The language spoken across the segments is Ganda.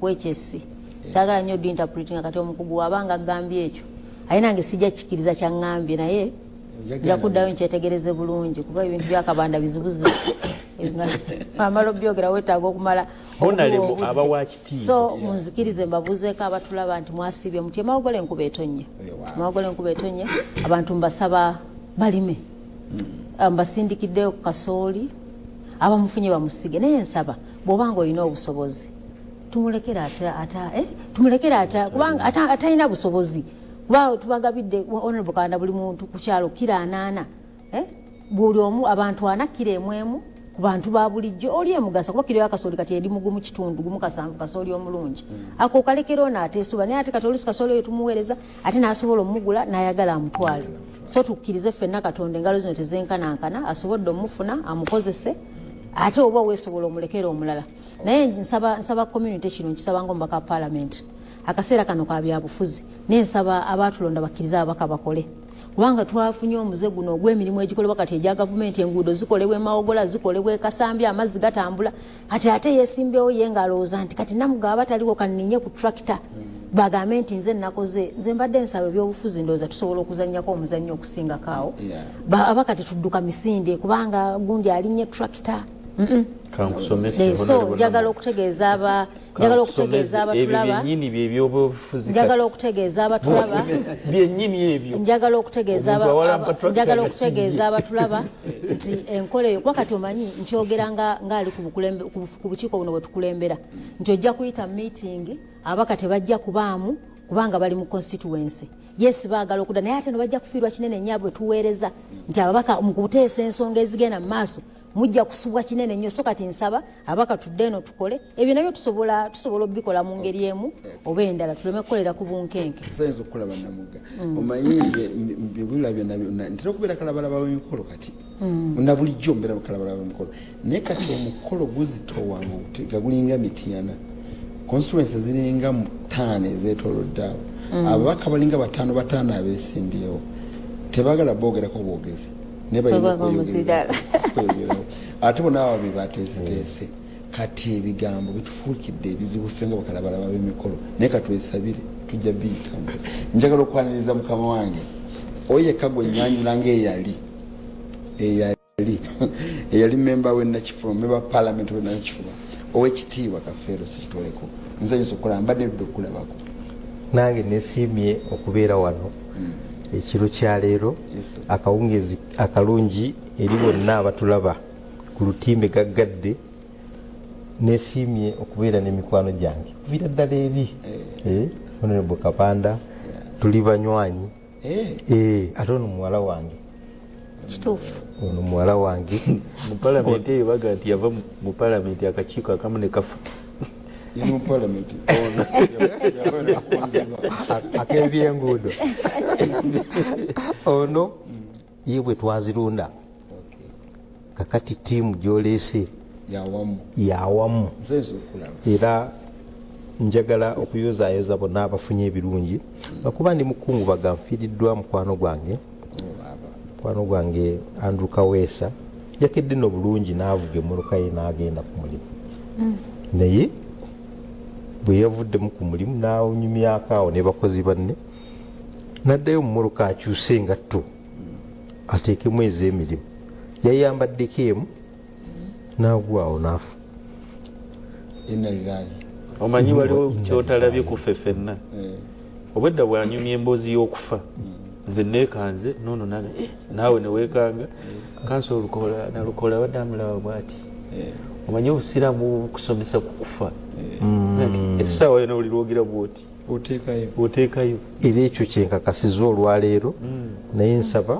kwechesi sagala nnyo di interpreting kati omukugu wabanga agambye ekyo ayina nge sijja kikiriza kyangambye naye nja kuddayo nkyetegereze bulungi kuba ebintu byakabanda bizibuzibu amala obyogera weetaaga okumala so munzikirize mbabuuzeeko abatulaba nti mwasibye muti emawogole enkuba etonnya emawogole enkuba etonnya abantu mbasaba balime mbasindikiddeyo ku kasooli abamufunye bamusige naye nsaba bw'obanga olina obusobozi tumulekere ata kubanga atalina busobozi kuba tubagabidde honorable Kanda buli muntu ku kyalo kiranaana buli omu abantu anakira emwemu ku bantu ba bulijjo oli emugasa kuba kiro yakasooli kati eri mugumu kitundu gumu kasanvu kasooli omulungi ako kalekera ono ateesuba naye ate kati oluusi kasooli oyo tumuweereza ate n'asobola omugula n'ayagala amutwale so tukkirize ffenna Katonda engalo zino tezenkanankana asobodde omufuna amukozese ate oba weesobola omulekera omulala naye nsaba community kino nkisaba ng'omubaka parliament akaseera kano ka byabufuzi naye nsaba abaatulonda bakkiriza ababaka bakole kubanga twafunye omuze guno ogw'emirimu egikolebwa kati egya gavumenti enguudo zikolebwa emawogola zikolebwa ekasambya amazzi gatambula kati ate yeesimbyewo ye ng'alowooza nti kati namugaba bataliwo kaninye ku tractor bagambe nti nze nakoze nze mbadde nsaba ebyobufuzi ndowooza tusobola okuzannyako omuzannyo okusingakaawo abakati tudduka misinde kubanga gundi alinnye tractor so njagala okutegeeza abatulaba nti enkola eyo kuba kati omanyi nkyogera ngaali ku bukiiko buno bwe tukulembera nti ojja kuyita meeting abaka tebajja kubaamu kubanga bali mu constituency yes baagala okudda naye ate nebajja kufiirwa kinene nnyo bwe tuweereza nti ababaka mu kuteesa ensonga ezigenda mu maaso mujja kusubwa kinene nnyo so kati nsaba abaka tudde eno tukole ebyo nabyo tusobola obikola mu ngeri emu oba endala tuleme kukolera ku bunkenke sayinza okukola bannamuga omanyize bibula byonna ntera okubeera kalabalaba b'emikolo kati na bulijjo mbeera kalabalaba b'emikolo naye kati omukolo guzitoowanga nga gulinga mitiyana constituency ziringa 5 ezeetoolodde awo ababaka balinga 5 abeesimbyewo tebaagala boogerako bwogezi ate bona ababi bateeseteese kati ebigambo bitufuukidde ebizibu ffe nga bakalabalaba b'emikolo naye katwesabire tujja biyitamu njagala okwaniriza mukama wange oyo yekka gwe nnyanyula ng'eyali memba w'ennakifuba memba palamenti w'ennakifuba ow'ekitiibwa Kafeero Sekitoleko nzanyusa okukola mbadde ndudde okulabako nange nesiimye okubeera wano ekiro kya leero akawungezi akalungi eri bonna abatulaba ku lutimbe gaggadde nesiimye okubeera n'emikwano gyange kuviira ddala eri honorable Kapanda tuli banywanyi ate ono muwala wange kituufu ono muwala wange mu palamenti eyo baga nti yava mu palamenti akakiiko akamu ne kafa mu palamenti ak'ebyenguudo ono ye bwe twazirunda kakati tiimu gy'oleese yawamu era njagala okuyozaayoza bonna abafunye ebirungi lwakuba ndi mukungubaga nfiiriddwa mukwano gwange Andrew Kaweesa yakedde no bulungi n'avuga emmoloka ye n'agenda ku mulimu naye bwe yavuddemu ku mulimu n'anyumyako awo ne bakozi banne n'addayo mu mmoloka akyuse engatto ateekemu ez'emirimu yayambaddeko emu n'agwawo n'afa omanyi waliwo kyotalabye kufe ffenna obwedda bwanyumya emboozi y'okufa nze neekanze nono naawe neweekanga kansi olukola nalukola wadde amulaba bwati omanyi obusiraamu bukusomesa ku kufa essaawa yona olirwogira bwoti oteekayo era ekyo kyenkakasiza olwaleero naye nsaba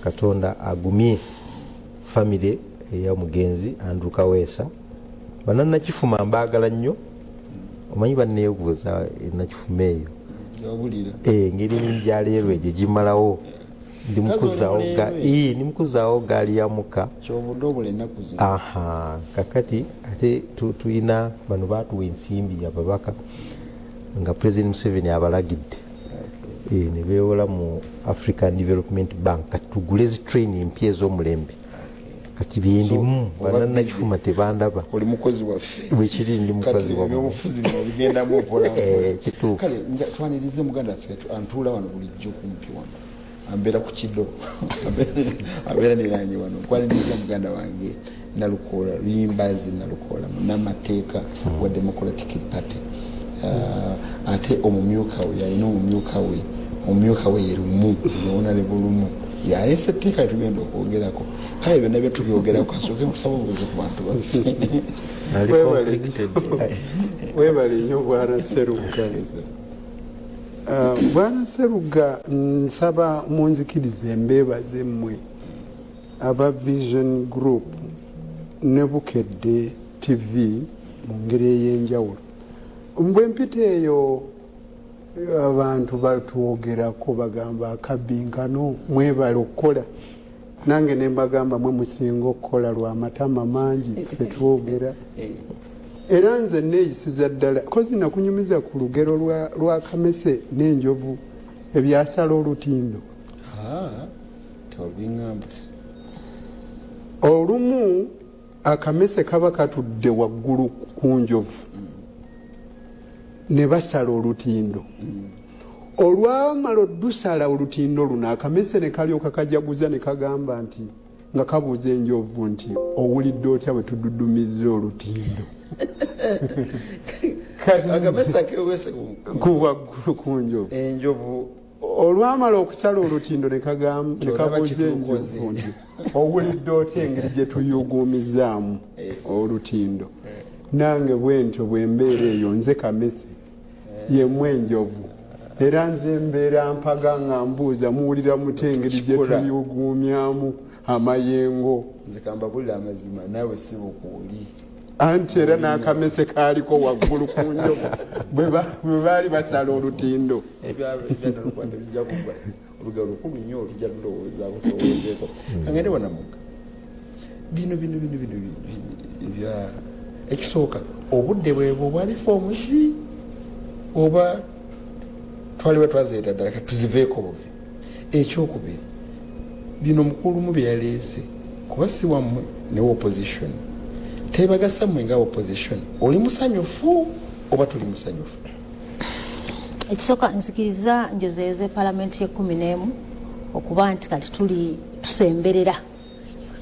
Katonda agumye famire ey'omugenzi Andrew Kaweesa bannannakifuma mbaagala nnyo omanyi banneebuuza ennakifuma eyo engeri njaleero egyo gimalawo ndimukuzaawo gaali ya muka kakati ate tulina bano baatuwa ensimbi ababaka nga President Museveni abalagidde ne beewola mu African Development Bank kati tugule zi train empya ez'omulembe kati byendimu banannakifuma tebandaba oli mukozi waffe bwekiri ndi mukozi wabyobufuzi bino bigendamu mpola kituufu kale twanirize muganda waffe antuula wano bulijjo kumpi wano ambeera ku kiddo abeera neranye wano nkwaniriza muganda wange Nalukoola Luyimbazi Nalukoola munnamateeka wa Democratic Party ate omumyuka we yalina omumyuka we yerumu yonalebo lumu yalese etteeka lyetugenda okwogerako kale byonna byetubyogerako kasooke kusaba obubuzi ku bantu baffe webale nnyo Bwana Sseruga. Bwana Sseruga, nsaba munzikirize mbeebaze mmwe aba Vision Group ne Bukedde TV mu ngeri ey'enjawulo. Bwe mpita eyo abantu batwogerako bagamba akabinkano mwebale okukola, nange ne mbagamba mwe musinga okukola lw'amatama mangi ffe twogera. Era nze neeyisiza ddala kozi nakunyumiza ku lugero lwa Kamese n'enjovu ebyasala olutindo. Olumu akamese kaba katudde waggulu ku njovu ne basala olutindo. Olwamala oddusala olutindo luno akamese ne kalyoka kajaguza ne kagamba nti nga kabuuza enjovu nti owulidde otya bwe tududumiza olutindo. akamese akewese ku waggulu ku njovu. Enjovu olwamala okusala olutindo ne kabuuza enjovu nti owulidde otya engeri gye tuyuguumizaamu olutindo. Nange bwentyo bwembeera eyo nze Kamese yemu enjovu era nze mbeera mpaga nga mbuuza muwulira mutya engeri gye tuyuguumyamu amayengo. nze kambabulira amazima naawe si bukuuli anti era n'akamese kaaliko waggulu ku njovu bwe baali basala olutindo. ebyanalukwanda bijja kuba olugero lukulu nnyo olujja lulowoozaako tulowoozeeko kangende wanamuga bino ebya ekisooka obudde bwebwo bwali foomuzi oba twaliba twazeeta ddala katuziveeko buvi. Ekyokubiri bino mukulumu bye yaleese kuba si wammwe newe opposition tebagasa mmwe nga opposition oli musanyufu oba tuli musanyufu. Ekisooka nzikiriza njozeeze palamenti ye-11 okuba nti kati tuli tusemberera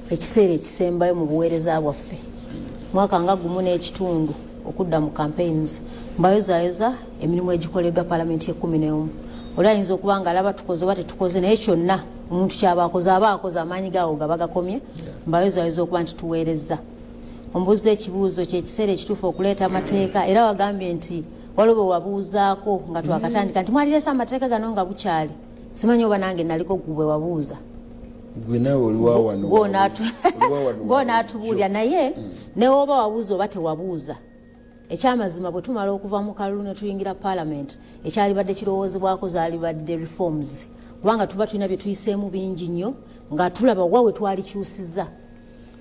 ekiseera ekisembayo mu buweereza bwaffe. Mwaka nga gumu n'ekitundu okudda mu campaigns mbayozayoza emirimu egikoleddwa palamenti ye-11. Oli ayinza okuba nga alaba tukoze oba tetukoze naye kyonna omuntu kyaba akoze amaanyi gaawo gaba gakomye. Mbayozayoza okuba nti tuweereza. Ombuuza ekibuuzo kyekiseera ekituufu okuleeta amateeka era wagambye nti waliwo bwe wabuuzaako nga twakatandika nti mwaliresa amateeka gano nga bukyali. Simanyi oba nange naliko gwe wabuuza. Gwe naawe oli waawano gw'onaatubuulira naye ne woba wabuuza oba tewabuuza. Ekyamazima bwe tumala okuva mu kalulu ne tuyingira palamenti ekyalibadde kirowoozebwako zaalibadde reforms kubanga tuba tulina bye tuyiseemu bingi nnyo nga tulaba wa we twalikyusiza.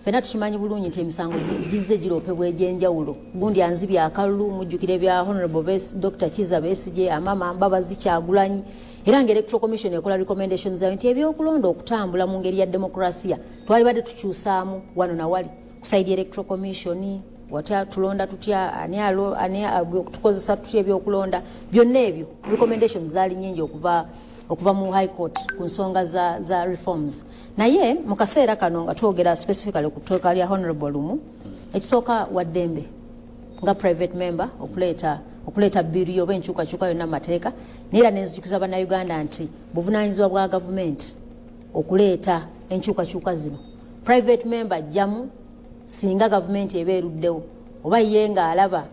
Fena tukimanyi bulungi nti emisango gizze giroopebwa egy'enjawulo. Gundi anzibya akalulu mujjukire bya Honorable Dr. Kiza Besigye amama Mbabazi Kyagulanyi era nga Electoral Commission ekola recommendations zayo nti ebyokulonda okutambula mu ngeri ya demokrasiya twalibadde tukyusaamu wano na wali kusaidia Electoral Commission watya tulonda tutya ani tukozesa tutya ebyokulonda byonna ebyo recommendations zaali nnyingi okuva mu High Court ku nsonga za reforms. Naye mu kaseera kano nga twogera specifically ku ttooka lya Honorable Lumu ekisooka waddembe nga private member okuleeta bill oba enkyukakyuka yonna amateeka naye era nenzijukiza bannayuganda nti buvunaanyizibwa bwa gavumenti okuleeta enkyukakyuka zino. Private member ajjamu singa gavumenti eba eruddewo oba ye ng'alaba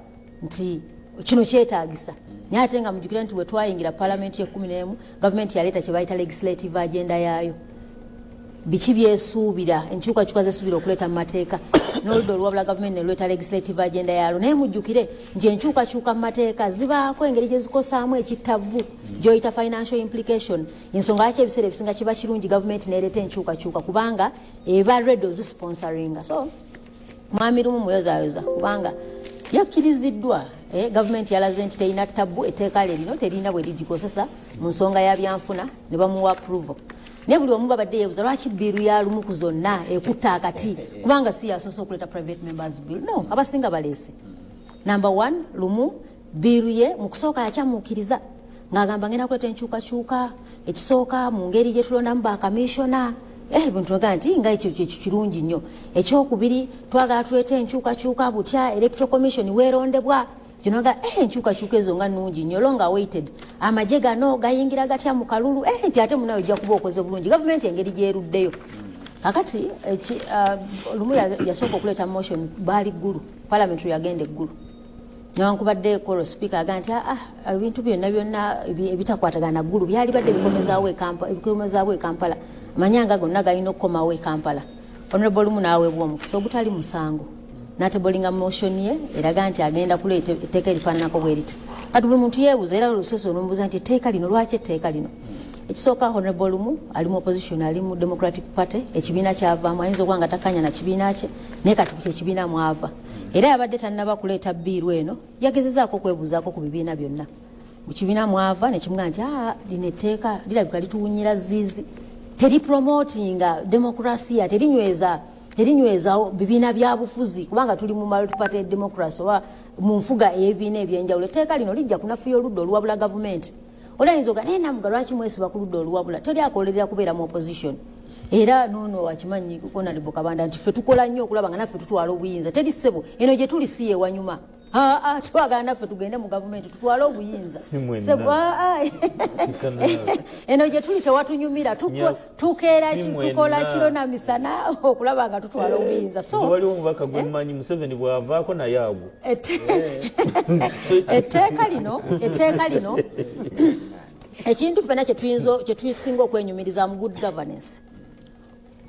nti kino kyetaagisa. Naye ate nga mujjukira nti bwe twayingira palamenti ye-11 gavumenti yaleeta kye bayita legislative agenda yaayo. Biki byesuubira enkyukakyuka zesuubira okuleeta mu mateeka n'oludda oluwabula gavumenti ne luleeta legislative agenda yaalwo. Naye mujjukire nti enkyukakyuka mu mateeka zibaako engeri gye zikosaamu ekittavu gy'oyita financial implication. Ensonga lwaki ebiseera ebisinga kiba kirungi gavumenti n'ereeta enkyukakyuka kubanga eba ready ozisponsoringa. So mwami Lumu muyozaayoza kubanga yakkiriziddwa. Gavumenti yalaze nti terina tabu etteeka lye lino terina bwe ligikozesa mu nsonga ya byanfuna ne bamuwa approval. ne buli omu babadde yeebuza lwaki biiru ya lumu ku zonna ekutta akati kubanga si yasoose okuleeta private members bill no abasinga baleese number 1 lumu biiru ye mu kusooka yakyamuukiriza ng'agamba ngenda kuleeta enkyukakyuka ekisooka mu ngeri gye tulondamu bakamishona bintu nga nti nga ekyo kirungi nnyo ekyokubiri twagala tuleeta enkyukakyuka butya electoral commission weerondebwa kinoga enkyukakyuka ezo nga nnungi nnyo longa waited amagye gano gayingira gatya mu kalulu nti ate munawe ojja kuba okoze bulungi gavumenti engeri gyeruddeyo kakati lumu yasooka okuleeta motion baali ggulu parliament yagenda eggulu newankubadde kolo speaker aga nti ebintu byonna ebitakwatagana ggulu byali badde bikomezaawo e Kampala amanyanga gonna galina okukomawo e Kampala honorable lumu naaweebwa omukisa ogutali musango n'atebolinga motion ye eraga nti agenda kuleeta etteeka erifaananako bweriti kati buli muntu yeebuza era olusozi olumubuuza nti etteeka lino lwaki etteeka lino ekisooka honorable lumu ali mu opposition ali mu democratic party ekibiina kyavaamu ayinza okuba nga takkanya na kibiina kye naye kati ku kyekibiina mwava era yabadde tannaba kuleeta biiru eno yagezezaako okwebuuzaako ku bibiina byonna mu kibiina mwava nekimuga nti lino etteeka lirabika lituwunyira ziizi teripromotinga demokrasiya terinyweza bibiina bya bufuzi kubanga tuli mu multi-party democracy oba mu nfuga ey'ebibiina ebyenjawulo etteeka lino lijja kunafuya oludda oluwabula gavumenti olayinza oga naye namuga lwaki mwesiba ku ludda oluwabula toli akolerera kubeera mu opposition era noono wakimanyi Honorable Kabanda nti ffe tukola nnyo okulaba nga naffe tutwala obuyinza teri ssebo eno gye tuli si ewanyuma twagala naffe tugende mu gavumenti tutwale obuyinza eno gye tuli tewatunyumira tukeera tukola kiro na misana okulaba nga tutwala obuyinza waliwo omubaka gwemanyi Museveni bwavaako naye agwo etteeka lino ekintu ffena kyetusinga okwenyumiriza mu good governance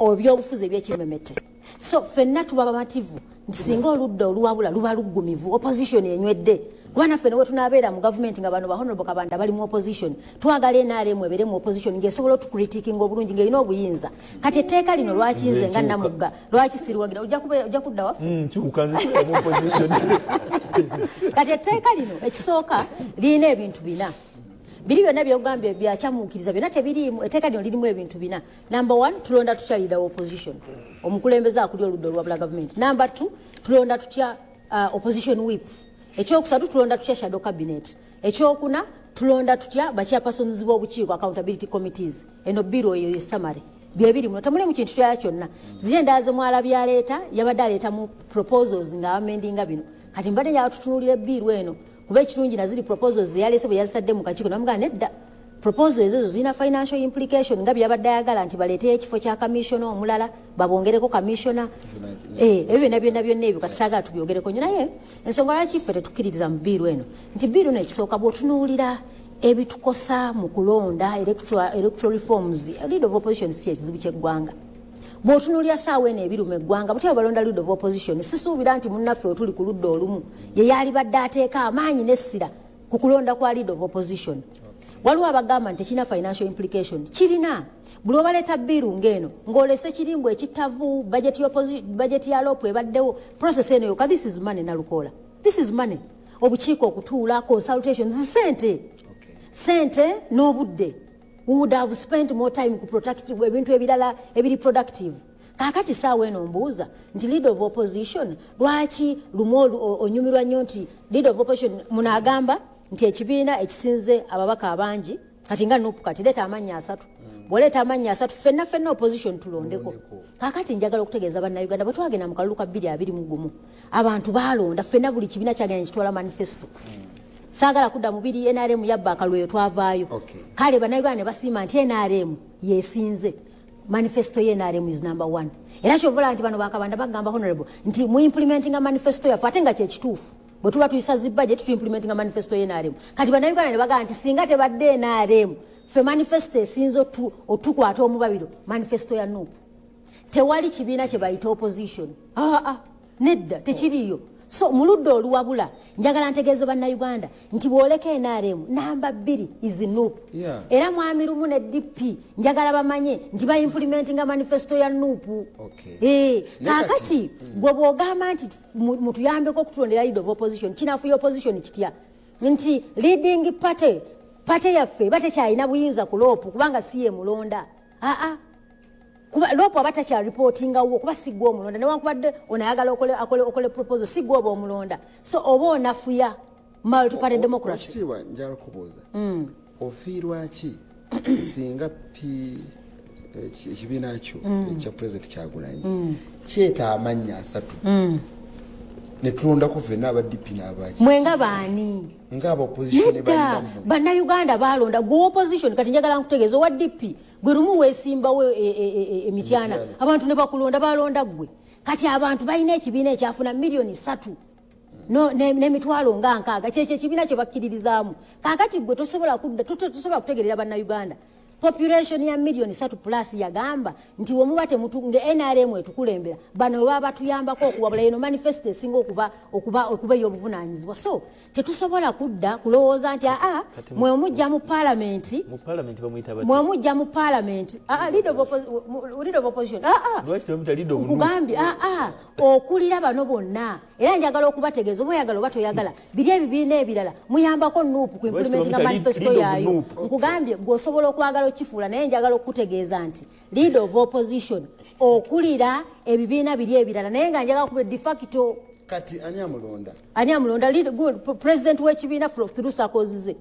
ebyobufuzi ebyekimemete so ffenna tuba bamativu nti singa oludda oluwabula luba luggumivu opposition enywedde kuba naffe ne wetunaabeera mu gavumenti nga bano Honorable Kabanda bali mu opposition twagala NRM ebeere mu opposition ng'esobola otukritikinga obulungi ng'erina obuyinza kati etteeka lino lwaki nze nga namugga lwaki siriwagira ojja kudda waffe kati etteeka lino ekisooka lirina ebintu bina biri byonna byogambye byakyamuukiriza byonna tebiriimu etteeka lino lirimu ebintu bina number 1 tulonda tutya leader opposition omukulembeze akuli oludda olwabula gavumenti number 2 tulonda tutya opposition whip ekyokusatu tulonda tutya shadow cabinet ekyokuna tulonda tutya bachairpersons b'obukiiko accountability committees eno biro eyo yesamare byebiri muno tamuli mu kintu kyaya kyonna ziri endala ze mwala byaleeta yabadde aleeta mu proposals nga amendinga bino kati mbadde njala tutunuulira ebbiiru eno kuba ekirungi naziri proposals zeyaleese bwe yazitadde mu kakiiko namugaa nedda proposals ezo zirina financial implication nga byabadde ayagala nti baleeteyo ekifo kya kamisona omulala babongereko kamisona ebyo byonna ebyo kati saagala tubyogereko nyo naye ensonga lwaki ffe tetukkiririza mu biiru eno nti biiru eno ekisooka bw'otunuulira ebitukosa mu kulonda electoral reforms lead of opposition si ekizibu ky'eggwanga bw'otunuulira saawa eno ebiruma eggwanga butya balonda lead of opposition sisuubira nti munnaffe otuli ku ludda olumu ye yali badde ateeka amaanyi n'essira ku kulonda kwa lead of opposition waliwo abagamba nti tekirina financial implication kirina buli obaleeta biiru ng'eno ng'olese kirimbu ekittavu budget ya lopu ebaddewo process eno yoka this is money nalukola this is money obukiiko okutuula consultations sente n'obudde we would have spent more time ku protective ebintu ebirala ebiri productive kakati saawa eno mbuuza nti lead of opposition lwaki lumu onyumirwa nnyo nti lead of opposition munaagamba nti ekibiina ekisinze ababaka abangi kati nga nupu kati leeta amannya 3 bw'oleeta amannya 3 ffenna opposition tulondeko kakati njagala okutegeeza bannayuganda bwe twagenda mu kalulu ka 2021 abantu baalonda ffenna buli kibiina kyagenda kitwala manifesto saagala kudda mu biri NRM yabba akalweyo twavaayo kale bannayuganda ne basiima nti NRM yesinze manifesto ye NRM is number 1 era kyovola nti bano bakabanda bagamba Honorable nti mu implementing a manifesto yaffe ate nga kyekituufu bwe tuba tuyisazi budget tu implementing a manifesto ye NRM kati bannayuganda ne bagamba nti singa tebadde NRM ffe manifesto esinze otukwata omubabiro manifesto ya NUP tewali kibiina kye bayita opposition nedda tekiriyo so muludda oluwabula njagala ntegeeze bannayuganda nti bw'oleka NRM namba 2 is NUP era mwami lumu ne DP njagala bamanye nti ba implementinga manifesto ya NUP kakati gwe bw'ogamba nti mutuyambeko okutulondera lead of opposition kinafuya opposition kitya nti leading party yaffe batekyalina buyinza ku loopu kubanga si ye mulonda kuba lopo abatacha reportinga wo kuba sigwa omulonda newankubadde onayagala okole proposal sigwa oba omulonda so oba onafuya multi-party democracy. Kitiibwa njala kubuuza ofiirwa ki singa ekibiina kyo ekya president Kyagulanyi kyeta amannya 3 netulondako ffenna aba DP n'abaki mwenga baani ng'aba opposition bannayuganda balonda gwe opposition kati njagala nkutegeeza owa DP gwe lumu weesimbawo emityana abantu ne bakulonda balonda gwe kati abantu balina ekibiina ekyafuna miliyoni 3 n'emitwalo nga 6 kyekyo ekibiina kye bakkiririzaamu kaakati gwe tosobola kutegerera bannayuganda population ya miliyoni 3 plus yagamba nti womuba temutunde NRM etukulembera bano baba batuyambako okuwabula eno manifesto esinga okuba ey'obuvunanyizibwa so tetusobola kudda kulowooza nti mwe omujja mu parliament leader of opposition nkugambye okulira bano bonna era njagala okubategeeza oba oyagala oba toyagala biri ebibiina ebirala muyambako nuupu ku implement nga manifesto yaayo nkugambye gweosobola okwagala kifuula naye njagala okutegeeza nti leader of opposition okulira ebibiina biri ebirala naye nga njagala kuba de facto kati ani amulonda president w'ekibiina through sakozize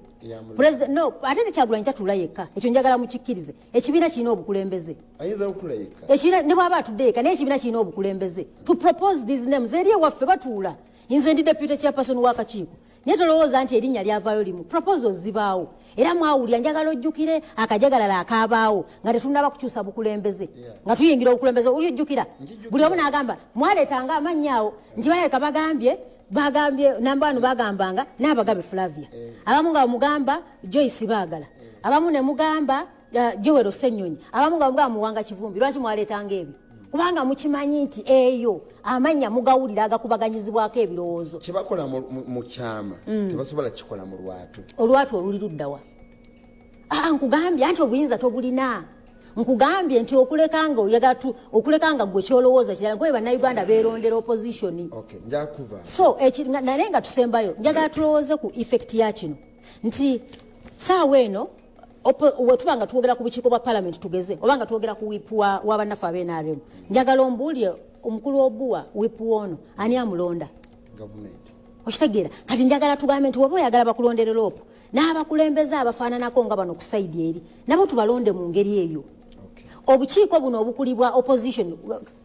president no ate ne Kyagulanyi tatula yekka ekyo njagala mukikkirize ekibiina kirina obukulembeze ayinza okutula yekka ne bw'aba atudde yekka naye ekibiina kirina obukulembeze to propose these names eri ewaffe batuula nze ndi deputy chairperson w'akakiiko naye tolowooza nti erinnya lyavaayo limu proposals zibaawo era mwawulira njagala ojjukire akajagalala akaabaawo nga tetunaba kukyusa bukulembeze nga tuyingira obukulembeze olijjukira buli omu n'agamba mwaleetanga amannyawo nti balabika bagambye nambano bagambanga n'abagabe Flavia abamu nga bamugamba Joyce baagala abamu ne mugamba Joel Ssenyonyi abamu nga bamugamba Muwanga Kivumbi lwaki mwaleetanga ebyo kubanga mukimanyi nti eyo amanya mugawulira agakubaganyizibwako ebirowoozo kibakola mu kyama tebasobola kikola mu olwatu oluli luddawa nkugambye anti obuyinza tobulina nkugambye nti okulekanga gwe kyolowooza kirala nkoye bannayuganda beerondera opposition so naye nga tusembayo njagala tulowooze ku effect ya kino nti saawa eno wetubanga twogera ku bukiiko bwa parliament tugeze obanga twogera ku wipu w'abannaffe ab'NRM njagala ombuulire omukulu w'obuwa wipu ono ani amulonda okitegeera kati njagala tugambe nti woba oyagala bakulondere loopu n'abakulembeze abafaananako nga bano ku sayidi eri nabo tubalonde mu ngeri eyo obukiiko buno obukulibwa opposition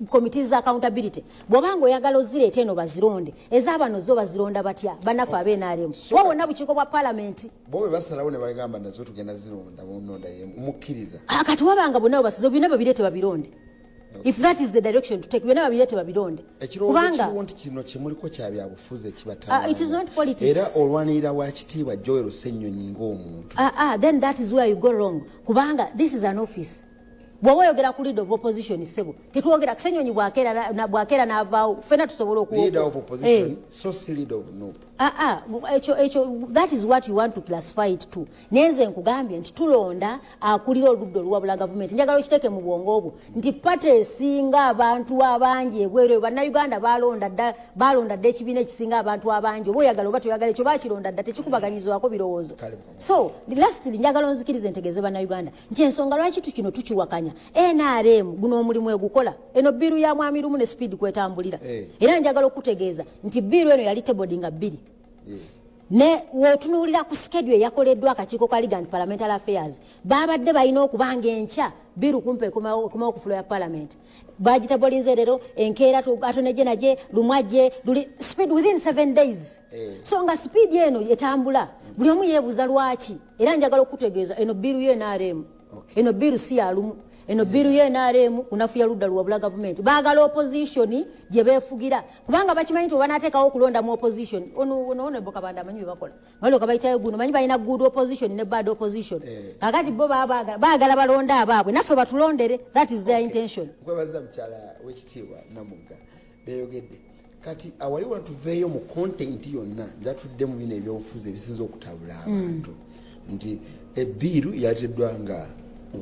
committees accountability bw'obanga oyagala ozireeta eno bazironde ez'abano zo bazironda batya bannaffe ab'NRM bo bonna bukiiko bwa parliament bo bwe basalawo ne bagamba nazo tugenda zironda munonda mukkiriza kati wabanga bonna basizo byonna babireete babironde if that is the direction to take byonna babireete babironde kubanga nti kino kyemuliko kya byabufuzi ekibatama it is not politics era olwanirira wa kitiibwa Joel Ssenyonyi ng'omuntu then that is where you go wrong kubanga this is an office bw'oba oyogera ku leader of opposition sebo tetwogera Ssenyonyi bwakeera n'avaawo ffena tusobola leader of opposition so leader of nope ekyo that is what you want to classify it to nenze nkugambye nti tulonda akulira oludda oluwabula gavumenti njagala okiteeke mu bwongo obwo nti pate esinga abantu abangi ebweru bannayuganda balonda dda ekibiina ekisinga abantu abangi oba oyagala oba toyagala ekyo bakilonda dda tekikubaganyizibwako birowoozo so lastly njagala onzikirize ntegeeze bannayuganda nti ensonga lwaki kino tukiwakanya NRM guno omulimu egukola eno biru ya mwami lumu ne speed kwetambulira era njagala okutegeeza nti biru eno yali tebodinga 2 ne wotunuulira ku schedule yakoleddwa akakiiko ka Legal and Parliamentary Affairs babadde balina okubanga enkya biru kumpe kuma okufulo ya parliament bagitabolinze leero enkeera atoneje naje lumwaje luli speed within 7 days so nga speed eno etambula buli omu yeebuza lwaki era njagala okutegeeza eno biru ye NRM eno biru si alumu eno biru ye NRM kunafuya ludda luwabula government baagala opposition gye beefugira kubanga bakimanyi nti banateekawo okulonda mu opposition ono bokabanda amanyi bebakola ngalo kabayitayo guno manyi balina good opposition ne bad opposition kakati bo baagala balonda abaabwe naffe batulondere that is their intention kwebaza mukyala w'ekitiibwa Namugga beeyogedde kati awali wano tuveeyo mu content yonna njatudde mu bino ebyobufuzi ebisinza okutabula abantu nti ebbiiru yateddwa nga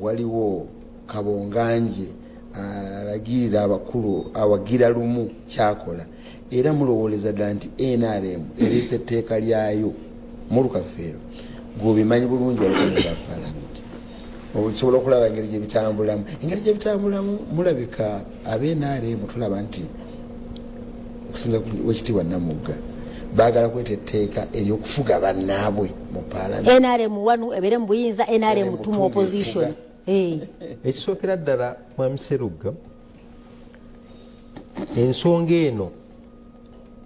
waliwo Kabonganje alagirira abakulu awagira lumu kyakola era mulowooleza dda nti NRM erisa etteeka lyayo mu lukafeero gwobimanyi bulungi walukafeero parliament okusobola okulaba engeri gyebitambulamu. Engeri gyebitambulamu mulabika abenaremu tulaba nti okusinza wekitiibwa Namugga baagala kweta etteeka ery'okufuga bannaabwe mu paalamenti. NRM wanu ebere mu buyinza, NRM tumu opposition. Ekisookera ddala Mwami Sserugga, ensonga eno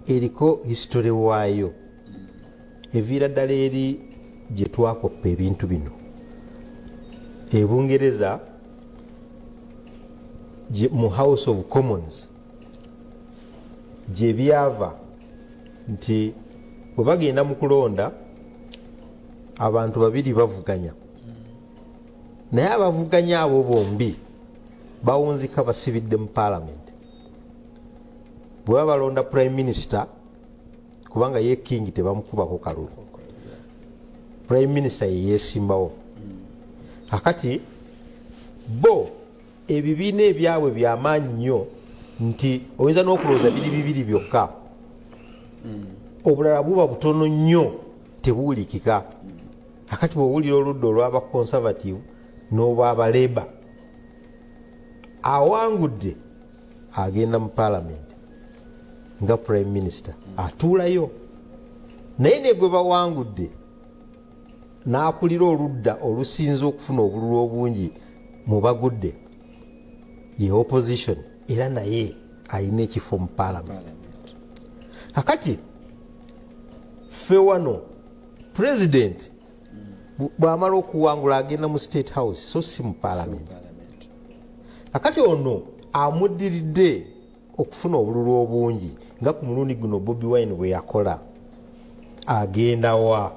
eriko hisitole waayo eviira ddala eri gye twakoppa ebintu bino. Ebungereza mu House of Commons gye byava nti bwe bagenda mu kulonda abantu babiri bavuganya, naye abavuganya abo bombi bawunzika basibidde mu paalamenti. Bwe baba balonda prime minister, kubanga ye king tebamukubako kalulu, prime minister ye yeesimbawo. Akati bo ebibiina ebyabwe byamaanyi nnyo nti oyinza n'okulowooza biri bibiri byokka, obulala buba butono nnyo tebuwulikika. Akati bw'owulira oludda olw'aba conservative n'obw'aba Labour, awangudde agenda mu paalamenti nga prime minister atuulayo, naye ne gwe bawangudde n'akulira oludda olusinza okufuna obululu obungi mu bagudde ye opposition, era naye alina ekifo mu paalamenti. Akati ffe wano president bw'amala okuwangula agenda mu state house, so si mu paalamenti. Akati ono amuddiridde okufuna obululu obungi nga ku mulundi guno Bobi Wine bwe yakola, agenda wa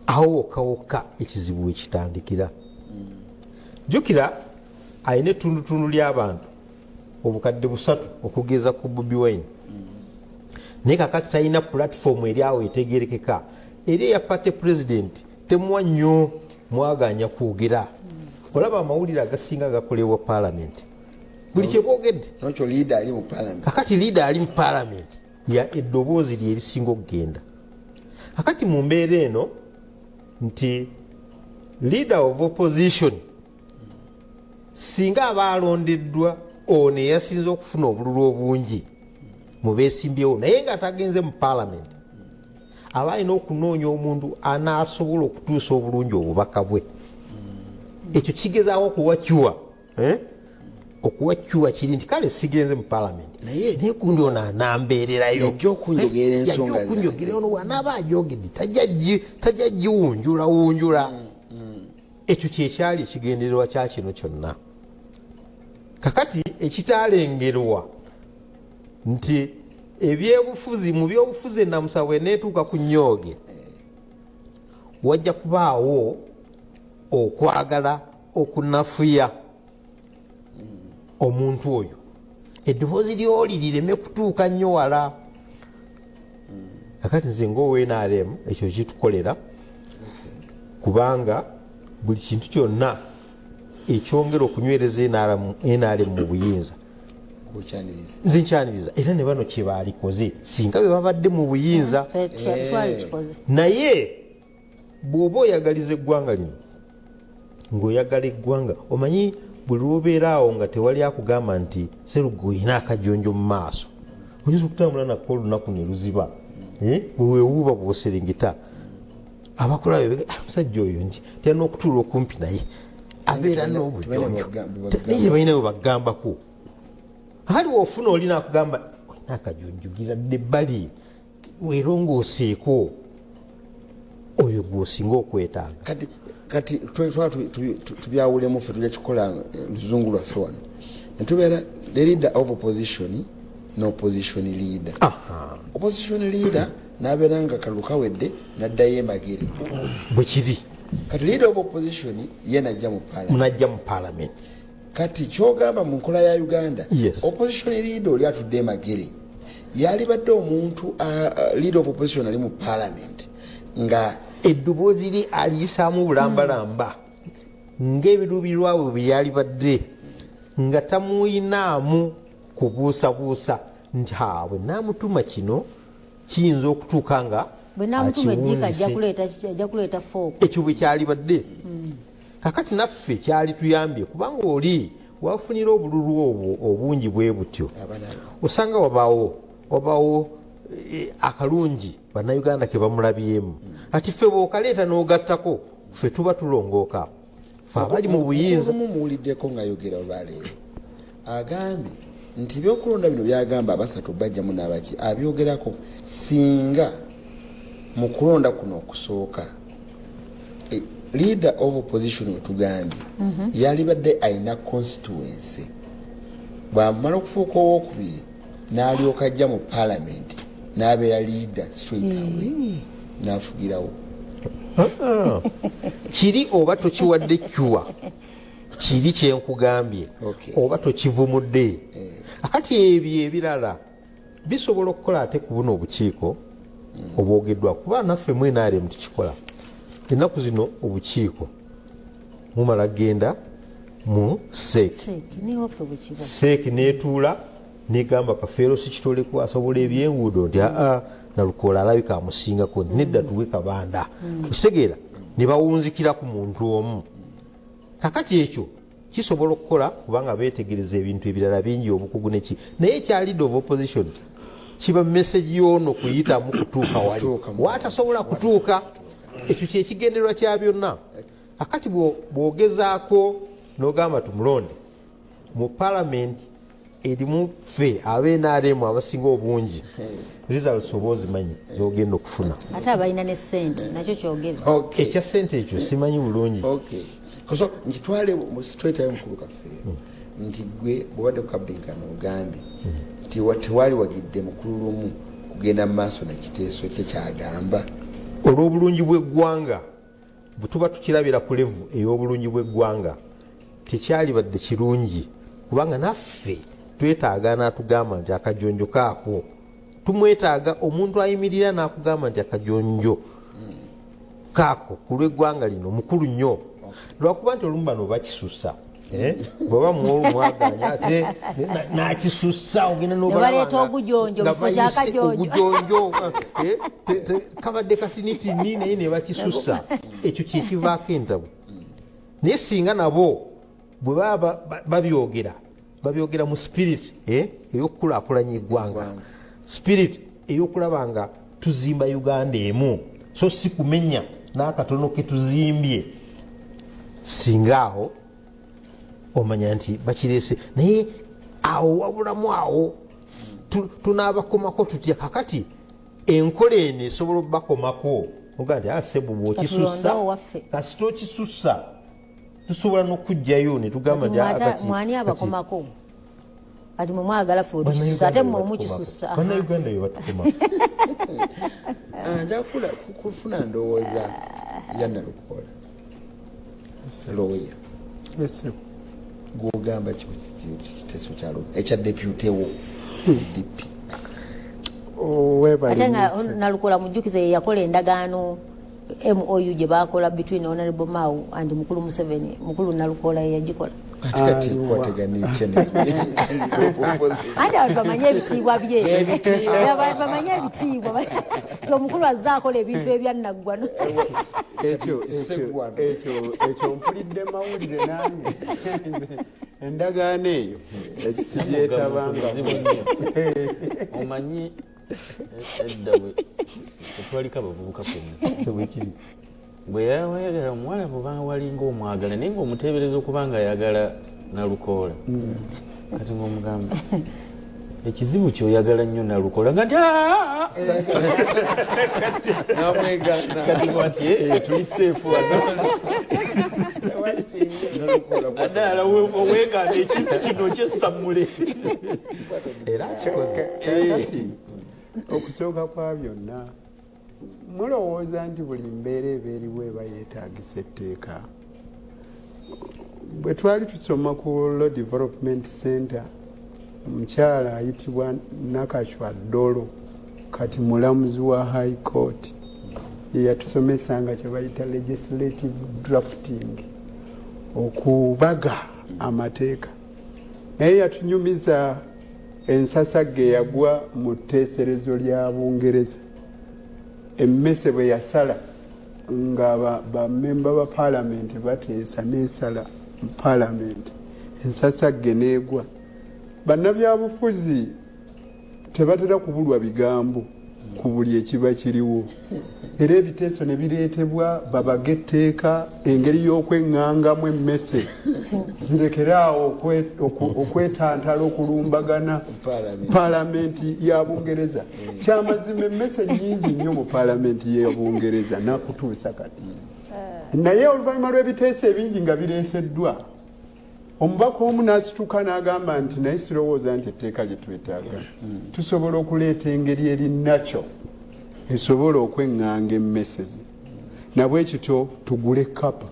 awo wokka ekizibu we kitandikira. Jjukira alina ettundutundu ly'abantu obukadde 3 okugeza ku Bobi Wine, naye kakati talina platform eri awo etegerekeka. Eri eya party president temuwa nnyo mwaganya kwogera. Olaba amawulire agasinga gakolebwa paalamenti, buli kyebwogedde nokyo leader ali mu paalamenti. Akati leader ali mu paalamenti ya eddoboozi lye erisinga okugenda. Akati mu mbeera eno nti leader of opposition singa aba alondeddwa ono eyasinza okufuna obululu obungi mu beesimbyewo, naye nga tagenze mu paalamenti, aba alina okunoonya omuntu anaasobola okutuusa obulungi obubaka bwe. Ekyo kigezaako okuwakyuwa okuwakyuwa kiri nti kale sigenze mu paalamenti, naye gundi ono anambeererayo, yajja okunjogera ensonga okunjogera ono wanaaba ajogedde tajja giwunjulawunjula. Ekyo kyekyali ekigendererwa kya kino kyonna. Kakati ekitaalengerwa nti ebyebufuzi mu byobufuzi enamusa bweneetuuka ku nnyooge, wajja kubaawo okwagala okunafuya omuntu oyo, eddoboozi lyoli lireme kutuuka nnyo wala. Kakati nze ng'owenaremu ekyo kitukolera, kubanga buli kintu kyonna ekyongera okunywereza NRM mu buyinza nze nkyaniriza, era ne bano kye baalikoze singa bwe babadde mu buyinza. Naye bw'oba oyagaliza eggwanga lino, ng'oyagala eggwanga, omanyi bwe lwobeera awo nga tewali akugamba nti Sserugga olina akajonjo mu maaso, oyinza okutambula nakko olunaku ne luziba, bwewuuba bw'oserengeta abakola omusajja oyo nti talina okutuula okumpi naye, abeera n'obujonjo, naye balina bwe bagambako. Ali wofuna olina akugamba olina akajonjo giradde ebbali weerongooseeko, oyo gwosinga okwetaaga. Kati tubyawulemu ffe tujja kikola luzungu lwaffe wano, netubeera the leader of opposition n'opposition leader. Opposition leader n'abeera nga kalulu kawedde n'addayo emagere bwe kiri. Kati leader of opposition ye najja mu paalamenti. Kati kyogamba mu nkola ya Uganda, yes. Opposition leader oli atudde emagere yalibadde omuntu leader of opposition ali mu paalamenti nga eddoboozi lye aliyisaamu bulambalamba ng'ebiruubirwa bwe byalibadde, nga tamuyinaamu kubuusabuusa nti bwe naamutuma kino kiyinza okutuuka nga bwe naamutuma ejjiika ajja kuleeta fooko. Ekyo bwe kyalibadde. kakati naffe kyali tuyambye kubanga oli wafunira obululu obwo obungi bwe butyo osanga wabaawo akalungi bannayuganda ke bamulabyemu ati ffe bw'okaleeta n'ogattako ffe tuba tulongooka fe abali mu buyinza. Mumuwuliddeko ng'ayogera olwaleero agambye nti byokulonda bino byagamba abasatu bajjamu n'abaki abyogerako singa mu kulonda kuno okusooka leader of opposition wetugambye yalibadde ayina constituency bwamala okufuuka owokubiri n'alyoka ajja mu parliament n'abeera leader straight away n'afugirawo. Kiri oba tokiwadde kyuwa kiri kyenkugambye oba tokivumudde akati ebyo ebirala bisobola okukola ate ku buno obukiiko obwogeddwa kuba naffe mwenaaremu tukikola ennaku zino obukiiko mumala genda mu seeki netuula negamba kafeero sikitoleku asobola ebyenguudo nti Nalukoola alabika amusingako nedda tuwe kabanda kitegeera ne bawunzikira ku muntu omu. Kakati ekyo kisobola okukola kubanga beetegereza ebintu ebirala bingi obukugu neki naye kya leader of opposition kiba message yono kuyitamu kutuuka wali watasobola kutuuka. Ekyo kyekigendererwa kya byonna. Akati bwogezaako n'ogamba tumulonde mu parliament erimu ffe ab'NRM abasinga obungi results oba ozimanyi zogenda okufuna ate abalina ne ssente nakyo kyogere ekya ssente ekyo simanyi bulungi. Koso nkitwale mu straight ayo mukulu Kafeero nti gwe bwabadde kukabinkana ogambye nti tewali wagidde mukulu lumu kugenda mu maaso na kiteeso kye kyagamba olw'obulungi bw'eggwanga bwe tuba tukirabira ku levu ey'obulungi bw'eggwanga tekyali badde kirungi kubanga naffe twetaaga n'atugamba nti akajonjo kaako tumwetaaga omuntu ayimirira n'akugamba nti akajonjo kaako ku lw'eggwanga lino mukulu nnyo lwakuba nti olumu bano bakisusa bweba mwaganya ate nakisusa ogenda nobaleeta ogujonjo kabadde katinitini naye ne bakisusa ekyo kyekivaako entabu. Naye singa nabo bwe baba babyogera mu spirit ey'okukulaakulanya eggwanga, spirit ey'okulaba nga tuzimba Uganda emu so si kumenya n'akatono ke tuzimbye, singa awo omanya nti bakireese. Naye awo wabulamu awo tunaabakomako tutya kakati enkola eno esobola okubakomako oga nti asebo bwokisusa kasita okisusa tusobola n'okujjayo ne tugamba nti mwani abakomako kati mwe mwagala fe okisusa ate mwe mukisusa bannayuganda bye batukoma. Njakula kufuna ndowooza ya Nalukoola looya gwogamba kiteeso kyalo ekya depute wo DP ate nga Nalukoola mujjukize ye yakola endagaano MOU gye bakola between Honorable Mao and Mukulu Museveni. Mukulu Nalukoola ye yagikola kati kwateganitye ate abantu bamanye ebitiibwa bye bamanye ebitiibwa omukulu azze akola ebintu ebyannaggwano. Ekyo mpulidde mawulire nange endagaano eyo ekisibyetabanga omanyi edda etwaliko abavubuka fenna bwe yawayagala omuwala bweba walinga omwagala naye ngaomuteebereza okuba nga ayagala Nalukoola kati ngaomugamba ekizibu kyoyagala nnyo Nalukoola nga nti tuli seefu adaala owegana ekintu kino kyesammule era okusooka kwa byonna mulowooza nti buli mbeera eba eriwo eba yeetagisa etteeka. Bwe twali tusoma ku Law Development Center omukyala ayitibwa Nakachwa Dolo kati mulamuzi wa High Court ye yatusomesa nga kye bayita legislative drafting okubaga amateeka naye yatunyumiza ensasage yagwa mu tteeserezo lya Bungereza emmese bwe yasala nga bamemba ba palamenti bateesa n'esala mu palamenti ensasagge n'egwa bannabyabufuzi tebatera kubulwa bigambo ku buli ekiba kiriwo era ebiteeso ne bireetebwa babage etteeka engeri y'okweŋŋangamu emmese zirekeraawo okwetantala okulumbagana palamenti ya Bungereza. Kyamazima emmese nnyingi nnyo mu palamenti ya Bungereza nakutuusa kati naye oluvannyuma lw'ebiteeso ebingi nga bireeteddwa omubaka omu n'asituka n'agamba nti naye sirowooza nti etteeka lye twetaaga tusobola okuleeta engeri eri nakyo esobola okweŋŋanga emmesezi nabwe kityo tugule kapa.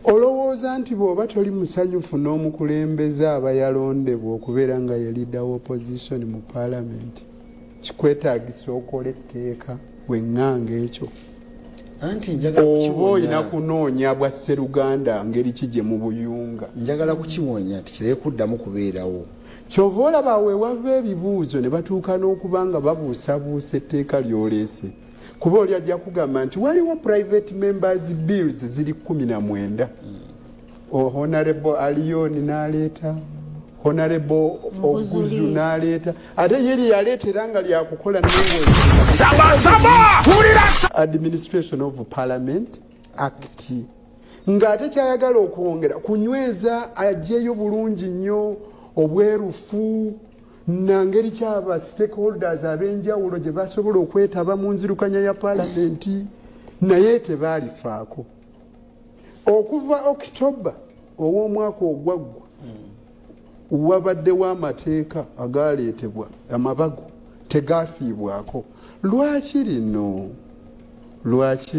Olowooza nti bw'oba toli musanyufu n'omukulembeze aba yalondebwa okubeera nga ye leader wa opposition mu palamenti kikwetaagisa okola etteeka weŋŋanga ekyo oba olina kunoonya bwa sseruganda ngeri kije mu buyunga. Njagala kukiwonya nti kireke kuddamu kubeerawo. Kyova olaba we wava ebibuuzo ne batuuka n'okuba nga babuusabuusa etteeka lyoleese kuba oli ajja kugamba nti waliwo private members bills ziri 19 honorable Aliyoni n'aleeta honorable Oguzu n'aleeta ate yeri yaleetera nga lyakukola Administration of Parliament Act ng'ate kyayagala okwongera kunyweza ajjeyo bulungi nnyo obwerufu nangeri kyaba stakeholders ab'enjawulo gye basobola okwetaba mu nzirukanya ya palamenti naye tebaalifaako. Okuva October ow'omwaka ogwaggwa wabaddewo amateeka agaaleetebwa amabago tegaafiibwako. Lwaki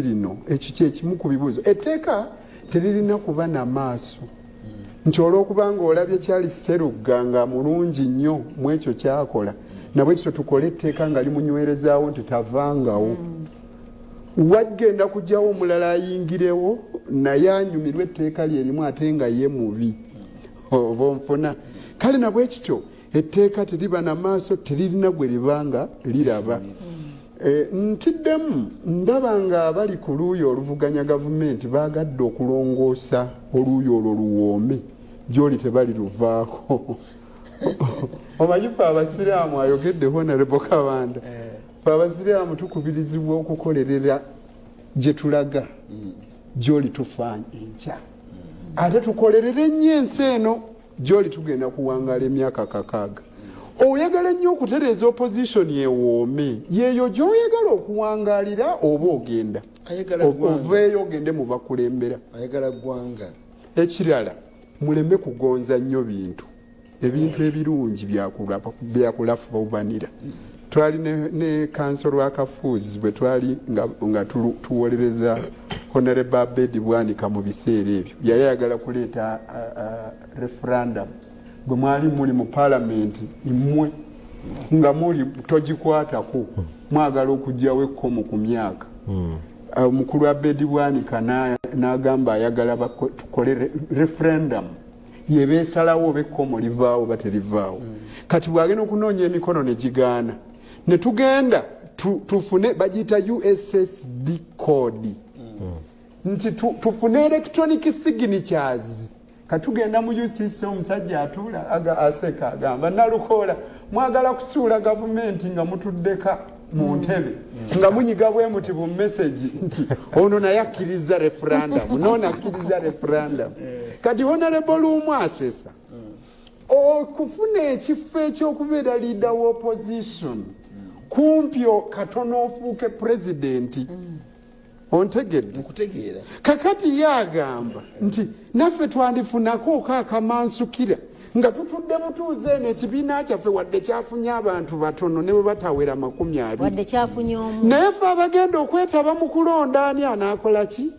lino ekyo kyekimu ku bibuuzo. Etteeka teririna kuba na maaso nti olw'okubanga olabye kyali Sserugga nga mulungi nnyo mu ekyo kyakola nabwe kityo tukole etteeka nga limunywerezaawo nti tavangawo. Wagenda kujjawo omulala ayingirewo naye anyumirwa etteeka lyerimu ate nga ye mubi oba onfuna. Kale nabwe kityo etteeka teriba na maaso teririna gwe libanga liraba. Ntiddemu ndaba nga abali ku luuyi oluvuganya gavumenti baagadde okulongoosa oluuyi olwo luwoome gy'oli tebali luvaako. Omanyi fe abasiraamu ayogedde Honorable Kabanda fe abasiraamu tukubirizibwa okukolerera gye tulaga gy'oli tufaanye enkya ate tukolerere nnyo ensi eno gy'oli tugenda kuwangaala emyaka 6. Oyagala nnyo okutereeza opposition yewoome yeeyo gy'oyagala okuwangaalira oba ogenda oveeyo ogende mu bakulembera ayagala ggwanga. Ekirala muleme kugonza nnyo ebintu ebirungi byakulafubanira. Twali ne kansolo akafuuzi bwe twali nga tuwolereza Honorable Abedi Bwanika mu biseera ebyo yali ayagala kuleeta referendum bwe mwali muli mu palamenti mmwe nga muli togikwatako mwagala okugyawo ekkomo ku myaka. Omukulu Abedi Bwanika n'agamba ayagala tukole referendum yebeesalawo oba ekkomo livaawo oba terivaawo. Kati bwagenda okunoonya emikono ne gigaana ne tugenda tufune bagiyita USSD code nti tufune electronic signatures. Katugenda mu UCC omusajja atuula aseka agamba Nalukoola mwagala kusuula gavumenti nga mutuddeka mu ntebe nga munyiga bwe muti bu message nti ono naye akkiriza referendum nono akkiriza referendum. Kati Honorable Lumu asesa okufuna ekifo ekyokubeera leader wa opposition kumpyo katono ofuuke president ontegedde okutegeera. Kakati yagamba nti naffe twandifunako kakamansukira nga tutudde butuuze n'ekibiina kyaffe wadde kyafunye abantu batono ne bwe batawera 20 wadde kyafunye omu naye ffe abagenda okwetaba mu kulonda ani anaakola ki?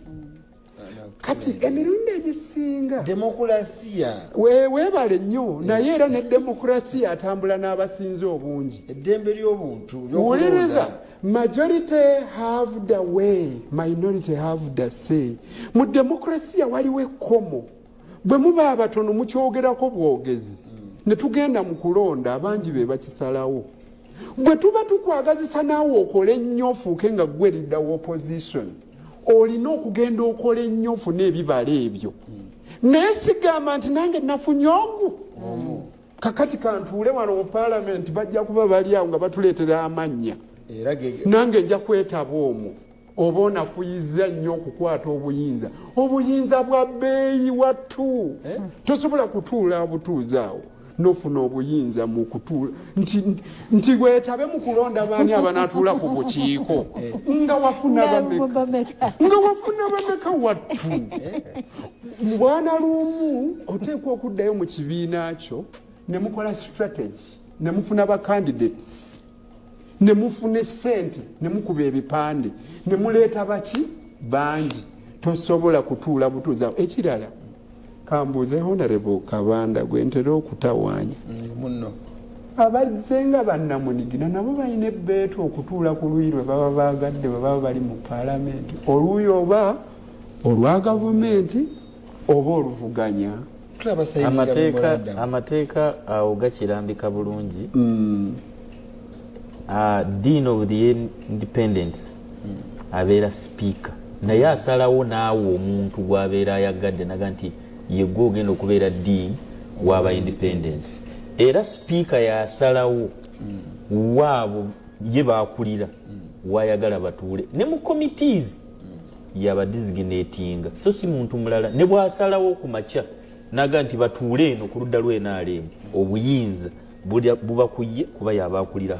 Kati emirundi egisinga Demokrasiya weebale nnyo naye era ne demokrasiya atambula n'abasinze obungi. eddembe ly'obuntu Wuliriza, majority have the way, minority have the say. Mu demokrasiya waliwo ekkomo bwe muba abatono mukyogerako bwogezi ne tugenda mu kulonda abangi be bakisalawo bwe tuba tukwagazisa naawe okole ennyo ofuuke nga gwe leader wa opposition olina okugenda okole ennyo ofune ebibala ebyo naye sigamba nti nange nafunye ogu kakati kantuule wano mu paalamenti bajja kuba bali awo nga batuleetera amannya nange nja kwetaba omwo oba onafuyiza nnyo okukwata obuyinza bwa bbeeyi wattu tosobola kutuula butuuzi awo nofuna obuyinza mu kutuula nti weetabe mu kulonda baani abanaatuula ku bukiiko nga wafuna bameka wattu bwana lumu oteekwa okuddayo mu kibiina kyo ne mukola strategy ne mufuna ba candidates ne mufune ssente ne mukuba ebipande ne muleeta baki bangi tosobola kutuula butuuzi awo ekirala kambuuze Honorable Kabanda gwe ntera okutawaanya munno abazenga bannamunigina nabo balina ebbeetu okutuula ku luyi lwe baba baagadde bwe baba bali mu paalamenti oluyi oba olwa gavumenti oba oluvuganya amateeka awo gakirambika bulungi Dean of the Independence abeera speaker naye asalawo naawe omuntu gwabeera ayagadde naga nti yegwe ogenda okubeera Dean waba Independence era speaker yasalawo waabo ye baakulira wayagala batuule ne mu committees yaba designatinga so si muntu mulala ne bwasalawo ku makya naga nti batuule eno ku ludda lw'NRM obuyinza buba kuye kuba yabaakulira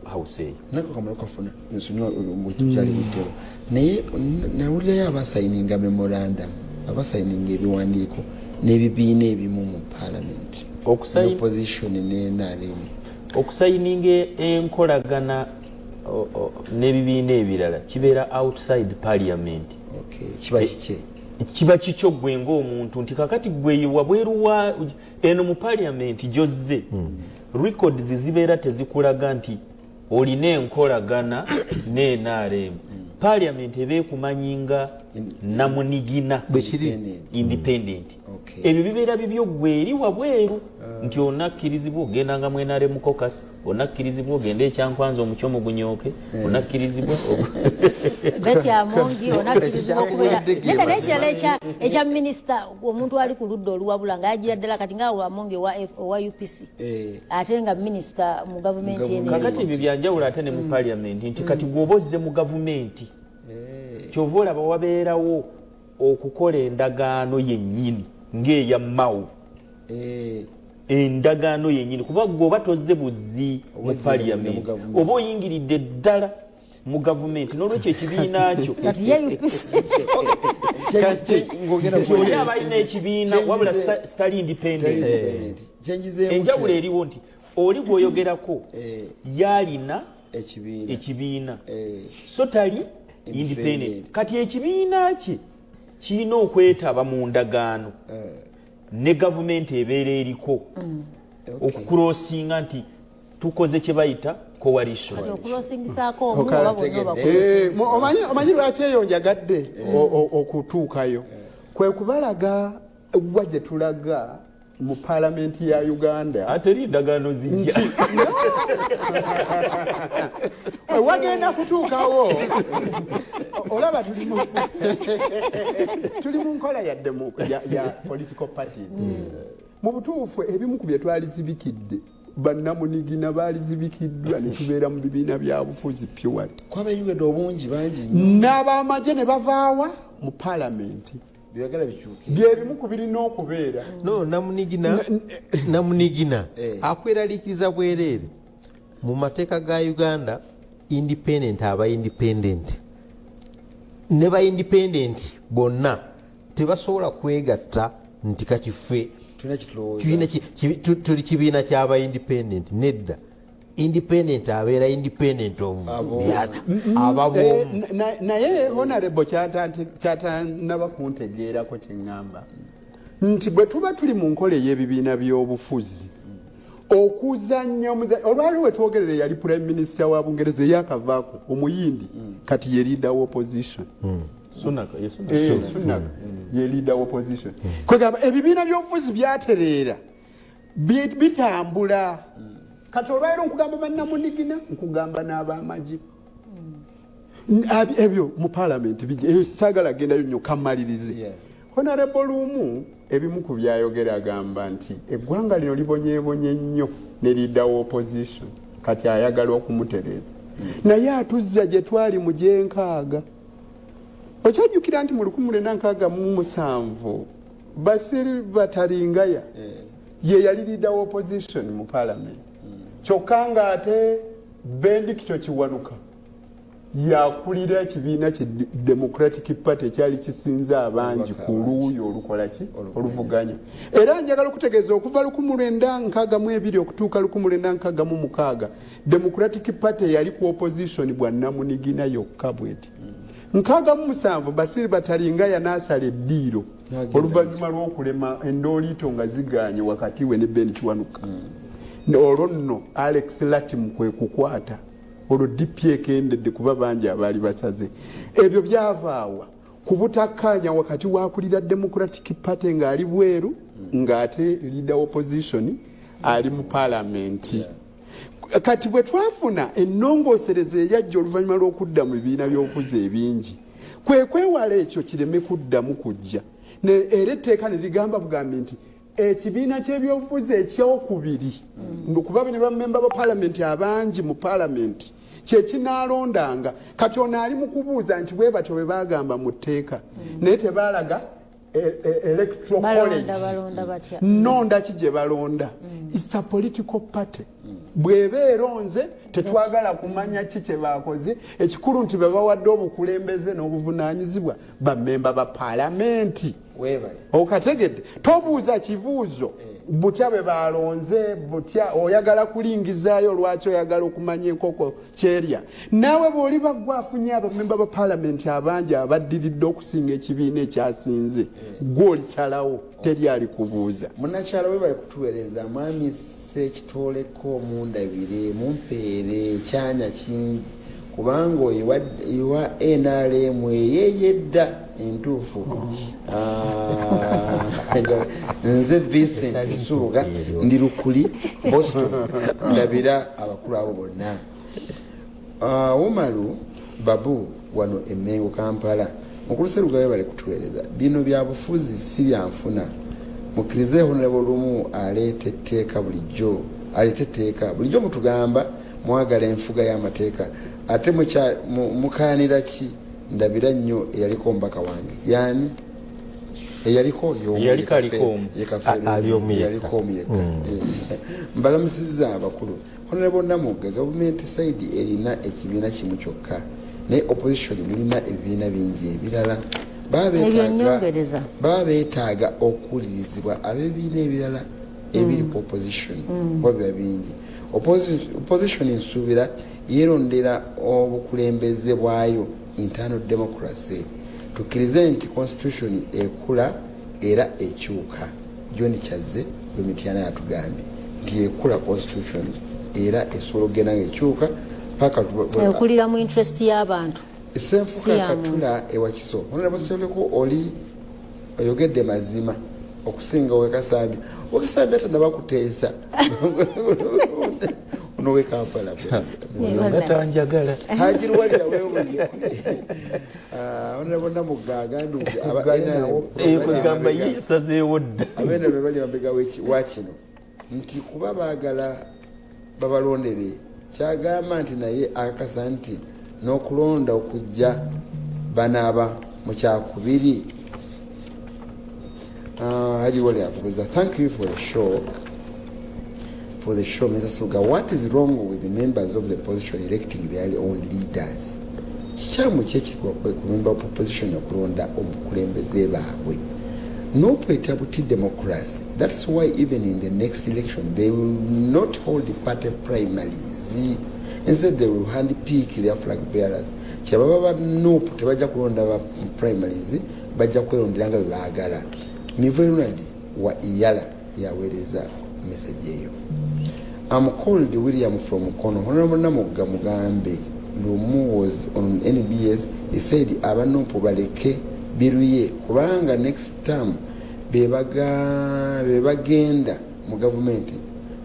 house eyo nako kamala kafuna nsumyo mu kyali bitero naye nawulira abasayininga memorandum abasayininga ebiwandiiko n'ebibiina ebimu mu parliament opposition n'NRM okusayininga enkolagana n'ebibiina ebirala kibeera outside parliament kiba kikyo gwe ng'omuntu nti kakati gwe wabweru wa eno mu parliament gyozze records zibeera tezikulaga nti olina enkolagana n'NRM parliament ebeekumanyinga namunigina independent ebyo bibeera bibyo gwe eri wabweru nti onakkirizibwa ogendanga mu NRM caucus onakkirizibwa ogenda ekyankwanza omukyomo gunyooke onakkirizibwa betyamongi onakkirizibwa okubeera naye nekirala ekya minisita omuntu ali ku ludda oluwabula nga yagira ddala kati nga wamongi owa UPC ate nga minisita mu gavumenti kakati ebyo byanjawulo ate ne mu parliament nti kati gwoba ozze mu gavumenti kyova olaba wabeerawo okukola endagaano yennyini ng'eya mawu endagaano yennyini kuba gwoba tozze buzzi mu parliament oba oyingiridde ddala mu gavumenti n'olwekyo ekibiina kyo oli aba alina ekibiina wabula sitali independent enjawulo eriwo nti oli gwoyogerako yalina ekibiina so tali independent kati ekibiina kye kirina okwetaba mu ndagaano ne gavumenti ebeera eriko okukurosinga nti tukoze kye bayita coalition omanyi lwaki eyo njagadde okutuukayo kwe kubalaga gwa gye tulaga mu paalamenti ya Uganda ate endagaano zijja wagenda kutuukawo olaba tuli mu nkola ya political parties mu butuufu ebimu ku bye twali zibikidde bannamunigina baali zibikiddwa ne tubeera mu bibiina bya bufuzi pyuwali kwabayugedde obungi bangi n'abamagye ne bavaawa mu paalamenti byagala bikyuke byebimu ku birina okubeera no namunigina akweraliikiriza bwereere mu mateeka ga Uganda independent aba independent ne ba independent bonna tebasobola kwegatta nti kati ffe tuli kibiina ky'aba independent nedda independent abeera independent of ababomu naye Honorable kyatanaba kuntegeerako kyeŋŋamba nti bwe tuba tuli mu nkola ey'ebibiina by'obufuzi okuzannya olwali we twogerere yali prime minister wa Bungereza eyakavaako omuyindi kati ye leader wa opposition Sunak ye leader wa opposition kwegamba ebibiina by'obufuzi byatereera bitambula kati olwairo nkugamba bannamunigina nkugamba n'abamagi ebyo mu parliament bijja eyo sitagala gendayo nnyo kamalirize honorable Lumu ebimu ku byayogera agamba nti eggwanga lino libonyeebonye nnyo ne leader wa opposition kati ayagala okumutereza naye atuzza gye twali mu gyenkaaga okyajjukira nti mu 1967 Basiri Batalingaya ye yali leader wa opposition mu parliament kyokka nga ate Bendikito Kiwanuka yakulira ekibiina ki Democratic Party kyali kisinza abangi ku luuyo olukola ki oluvuganya era njagala okutegeeza okuva 1962 okutuuka 1966 Democratic Party yali ku opposition bwa Namunigina yokka bweti 67 Basiri Batalingaya n'asala eddiiro oluvannyuma lw'okulema endooliito nga ziganye wakati we ne Ben Kiwanuka olwo nno Alex Latim kwe kukwata olwo DP ekendedde kuba bangi abaali basaze ebyo byavaawa ku butakkaanya wakati waakulira Democratic Party ng'ali bweru ng'ate leader opposition ali mu parliament kati bwe twafuna ennongoosereza eyajja oluvannyuma lw'okudda mu bibiina by'obufuzi ebingi kwe kwewala ekyo kireme kuddamu kujja era etteeka ne ligamba bugambi nti ekibiina ky'ebyobufuzi ekyokubiri kuba ne bammemba ba parliament abangi mu parliament kyekinaalondanga kati ono ali mu kubuuza nti bwe batyo bwe bagamba mu tteeka naye tebaalaga electoral college nonda ki gye balonda it's a political party bw'eba eronze tetwagala kumanya ki kye baakoze ekikulu nti babawadde obukulembeze n'obuvunaanyizibwa bammemba ba paalamenti okategedde tobuuza kibuuzo butya bwe balonze butya oyagala kulingizaayo lwaki oyagala okumanya enkoko kyerya naawe bw'oli bagwafunye abamemba ba paalamenti abangi abaddiridde okusinga ekibiina ekyasinze gw'olisalawo teri ali kubuuza munakyalo we bali kutuweereza mwami sekitoleko mundabire mumpeere ekyanya kingi kubanga iwa NRM eyeyedda entuufu nze Vincent Nsubuga ndi Lukuli Boston ndabira abakulu abo bonna Umaru Babu wano Emengo Kampala mukulu Serugabe bali kutuweereza bino bya bufuzi si byanfuna mukirize Honorable Lumu alete tteeka bulijjo mutugamba mwagala enfuga y'amateeka ate mukaanira ki ndabira nnyo eyaliko mbaka wange yani eyaliko yaliko omuyeka mbalamusiza abakulu Honorable Namuga gavumenti side erina ekibiina kimu kyokka ne opposition mulina ebibiina bingi ebirala baba beetaaga okuwulirizibwa ab'ebibiina ebirala ebiri ku opposition wabira bingi opposition nsuubira yeerondera obukulembeze bwayo internal democracy tukkirize nti constitution ekula era ekyuka John Kyazze Wemityana yatugambye nti ekula constitution era esobola okugenda ng'ekyuka paka ekulira mu interest y'abantu esenfuka katula ewakiso onalabositoleko oli oyogedde mazima okusinga wekasambi atannabakuteesa onowe Kampala atanjagala hajiruwalira wewe onalabona mugagambye nti kugamba yesazeewo dda abeena be bali mabega wakino nti kuba baagala babalondere kyagamba nti naye akakasa nti n'okulonda okujja banaaba mu kyakubiri hajiruwali akubuza thank you for the show Mr. Suga, what is wrong with the members of the opposition electing their own leaders? Kikyamu kyekirwa ku member of opposition okulonda omukulembeze baabwe n'okweta buti democracy. That's why even in the next election they will not hold the party primaries. Instead they will handpick their flag bearers. Kyababa ba nope tebajja kulonda ba primaries bajja kwerondera be baagala. Nivelunadi wa iyala yaweereza message eyo. I'm called William from Kono. Honorable Namuga Mugambe Lumu was on NBS. He said abanompo baleke biruye kubanga next term bebagenda mu government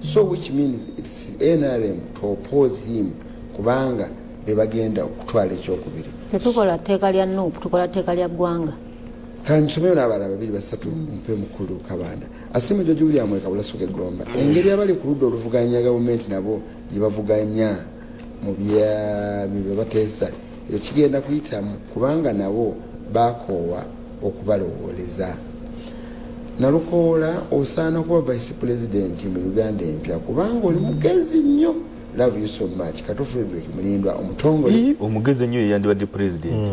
so which means it's NRM to oppose him kubanga bebagenda okutwala ekyokubiri. Tetukola tteeka lya NUP, tukola tteeka lya ggwanga. Kansomeyo n'abalala babiri basatu mpe mukulu Kabanda. Asimu George William Wekabula Suge Glomba. Engeri abali ku ludda oluvuganya gavumenti nabo gye bavuganya mu bye bateesa ekyo kigenda kuyitamu kubanga nabo bakoowa okubalowooleza. Nalukoola osaana kuba vice president mu Uganda empya kubanga oli mugezi nnyo. Love you so much. Kato Frederick Mulindwa omutongole. Omugezi nnyo yandibadde president.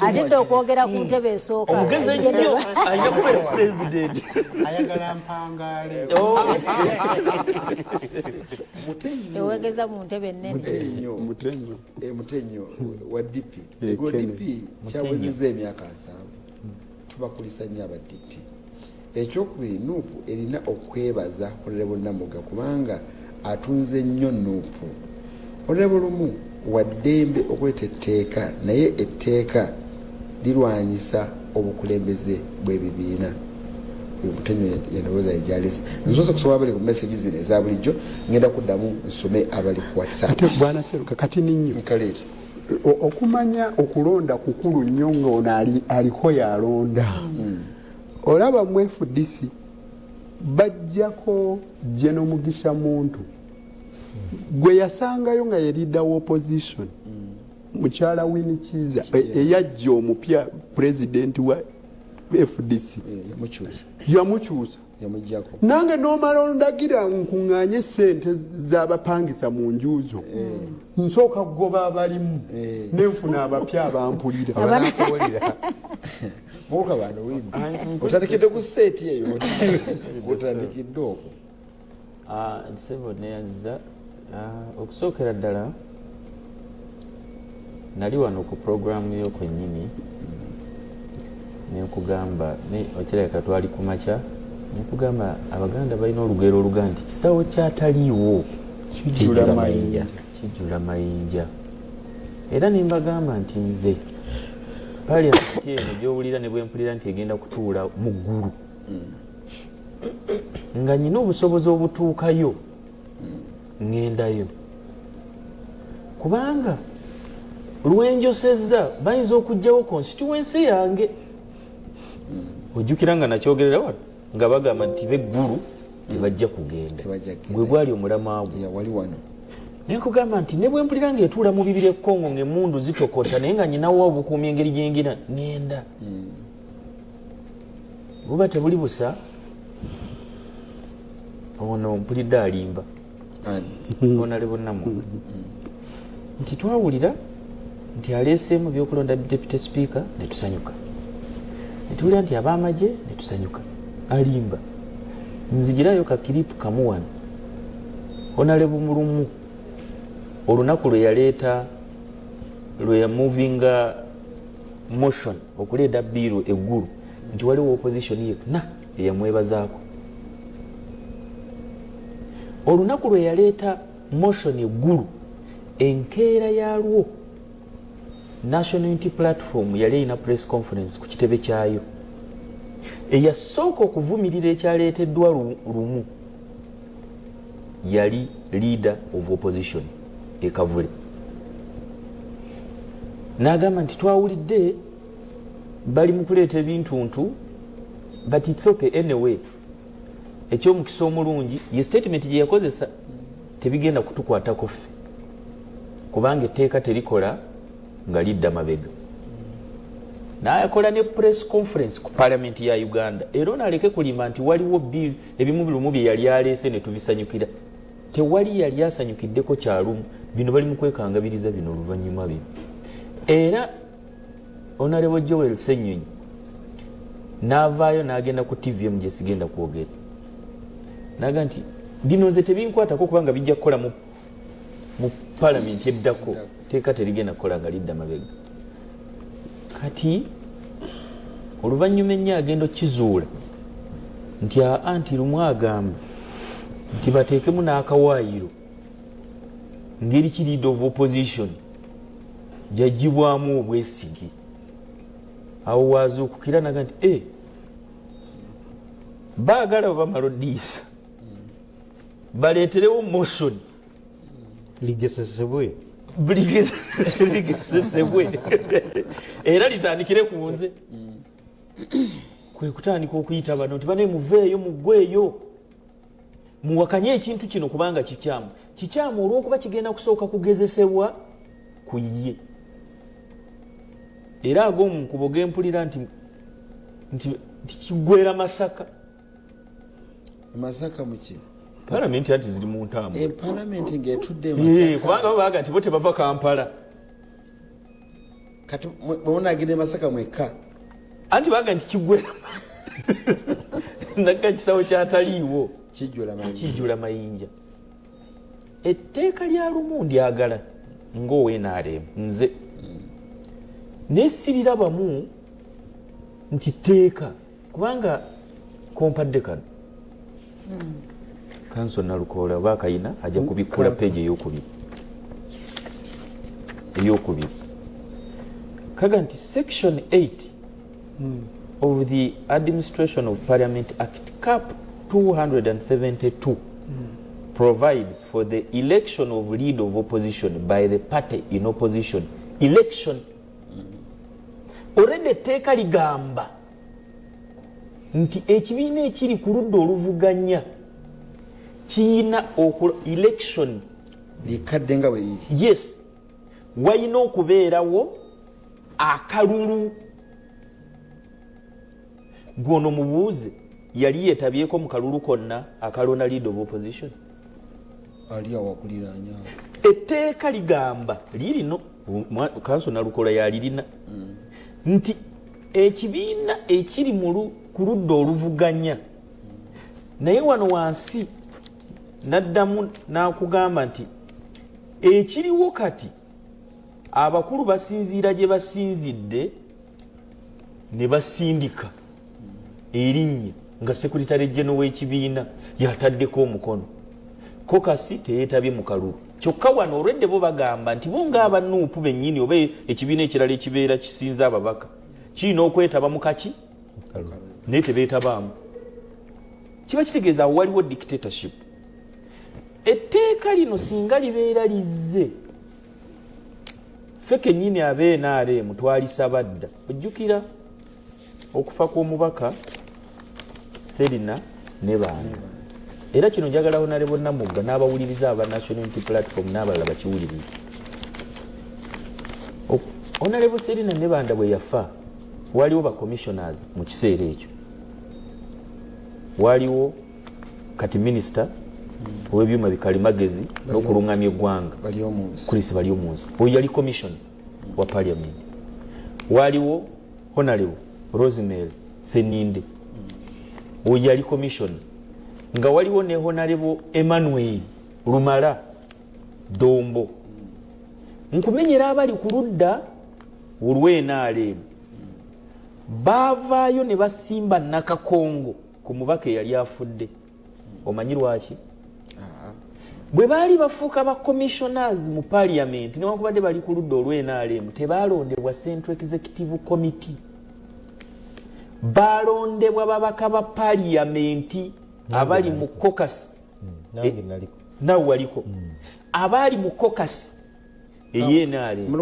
Atidde okwogera ku ntebe esooka. Omugezi ennyo ayina kuba president. Ayagala mpangaale. Ewegeza mu ntebe ennene. Mutenyo wa DP. Ego DP kyawezezza emyaka 7. Tubakulisa nnyo aba DP. Ekyokubiri nuupu erina okwebaza Honorable Namuga kubanga atunze nnyo nuupu. Honorable lumu waddembe okweta etteeka naye etteeka lirwanyisa obukulembeze bw'ebibiina. Mutenyo yendowooza ejalese nsoose kusoma abali ku message zino eza bulijjo ngenda kuddamu nsome abali ku WhatsApp. Bwana Seruka kati ninyo Nkaleeti okumanya okulonda kukulu nnyo ng'ono aliko yalonda. Olaba mu FDC bajjako Jeno Mugisha muntu gwe yasangayo nga yerida wa opposition mukyala Winnie Kiza eyajja omupya president wa FDC yamukyusa nange nomala ondagira nkuŋŋaanye sente z'abapangisa mu njuzo nsooka kugoba abalimu nenfuna abapya abampulira. Muka bano wimbi otandikidde ku seeti eyo otandikidde okwo. Nsebo neyaza okusookera ddala nali wano ku programu yo kwennyini nekugamba okirabika twali ku makya nekugamba Abaganda balina olugero oluga nti kisawo kyataliiwo kijjula mayinja era nembagamba nti nze Parliament eno gy'owulira ne bwempulira nti egenda kutuula mu ggulu nga nyina obusobozi obutuukayo ŋŋendayo kubanga lwenjosezza bayinza okugjawo constituency yange. Ojjukira nga nakyogerera wano nga bagamba nti beggulu tebajja kugenda gwe gwali omulamwa gwe. Nekugamba nti ne bwempulira ng'etuula mu bibiri ekkongo ng'emmundu zitokota naye nga nyinawo obukuumi engeri gyengina ŋŋenda. Buba tebuli busa ono mpulidde alimba onale bonnamu nti twawulira nti aleeseemu byokulonda deputy speaker ne tusanyuka, ne tuwulira nti ab'amagye ne tusanyuka. Alimba nzigirayo kakiripu kamu wano onale bumulumu olunaku lwe yaleeta lwe yamovinga motion okuleeta biiro eggulu nti waliwo opposition yekna eyamwebazaako. Olunaku lwe yaleeta motion eggulu enkeera yalwo National Unity Platform yali erina press conference ku kitebe kyayo. Eyasooka okuvumirira ekyaleeteddwa lumu yali leader of opposition Kavule. N'agamba nti twawulidde bali mu kuleeta ebintuntu but it's okay anyway. Ekyomukisa omulungi ye statement gye yakozesa tebigenda kutukwatako ffe kubanga etteeka terikola nga lidda mabega. N'ayakola ne press conference ku Parliament ya Uganda era naleke kulimba nti waliwo bill ebimu bilumu bye yali aleese ne tubisanyukira. Tewali yali asanyukiddeko kyalumu. Bino bali mu kwekangabiriza bino oluvannyuma bino. Era Honorable Joel Ssenyonyi n'avaayo n'agenda ku TVM gye sigenda kwogera. Naga nti bino nze tebinkwatako kubanga bijja kukola mu Parliament eddako teeka terigenda kukola nga lidda mabega. Kati oluvannyuma ennyo agenda okkizuula nti anti lumu agamba nti bateekemu n'akawaayiro ngeri ki leader of opposition jagibwamu obwesige awo wazuukukira naga nti baagala bamala odiisa baleeterewo motion ligesesebwe era litandikire ku nze kwe kutandika okuyita bano nti bane muveeyo muggweeyo muwakanye ekintu kino kubanga kikyamu olw'okuba kigenda kusooka kugezesebwa ku ye. Era ag'omunkubo gempulira nti kiggwera Masaka muki palamenti anti ziri mu ntambula palamenti ng'etudde Masaka kubanga babaga nti bo tebava Kampala kati mwonagire Masaka mwekka anti baga nti kiggwera naga kisawo kyataliiwo kijjula mayinja. Etteeka lya lumu ndyagala ng'oweenaalemu nze nesirira bamu nti tteeka kubanga kompadde kano kanso Nalukoola oba Kayina ajja kubikkula peegi eyokubiri kaga nti section 8 of the Administration of Parliament Act Cap 272 provides for the election of lead of opposition by the party in opposition. Election already etteeka ligamba nti ekibiina ekiri ku ludda oluvuganya kiyina election likadde nga bwe liri. Yes, wayina okubeerawo akalulu. Gwono mubuuze yali yeetabyeko mu kalulu konna akalonda lead of opposition ali awakuliranya. Etteeka ligamba lirino kanso Nalukoola yalirina nti ekibiina ekiri ku ludda oluvuganya naye wano wansi naddamu n'akugamba nti ekiriwo kati abakulu basinziira gye basinzidde ne basindika erinnya nga Secretary General w'ekibiina yataddeko omukono kokasi teyeetabye mu kalulu kyokka wano olwedde bo bagamba nti bo ng'abanuupu bennyini oba ekibiina ekirala ekibeera kisinza ababaka kirina okwetaba mu kaki naye tebeetabaamu. Kiba kitegeeza awo waliwo dictatorship. Etteeka lino singa libeera lizze ffe kennyini NRM twalisaba dda. Ojjukira okufa kw'omubaka Serina ne Banda. Era kino njagala Honorable Namugga n'abawuliriza aba National Unity Platform n'abalala bakiwuliriza. Honorable Serina ne Banda bwe yafa waliwo ba commissioners mu kiseera ekyo. Waliwo kati minister ow'ebyuma bikalimagezi n'okulungamya eggwanga Chris Balyomunsi oyo yali commission wa parliament. Waliwo Honorable Rosemary Seninde oyo yali commission nga waliwo ne Honorable Emmanuel Lumala Dombo. Nkumenyera abali ku ludda olw'NRM baavaayo ne basimba Nakakongo ku mubaka eyali afudde. Omanyi lwaki? Bwe baali bafuuka ba commissioners mu parliament newankubadde bali ku ludda olw'NRM tebaalondebwa Central Executive Committee, baalondebwa babaka ba parliament abali mu caucus. Nawe waliko abali mu caucus eyenRM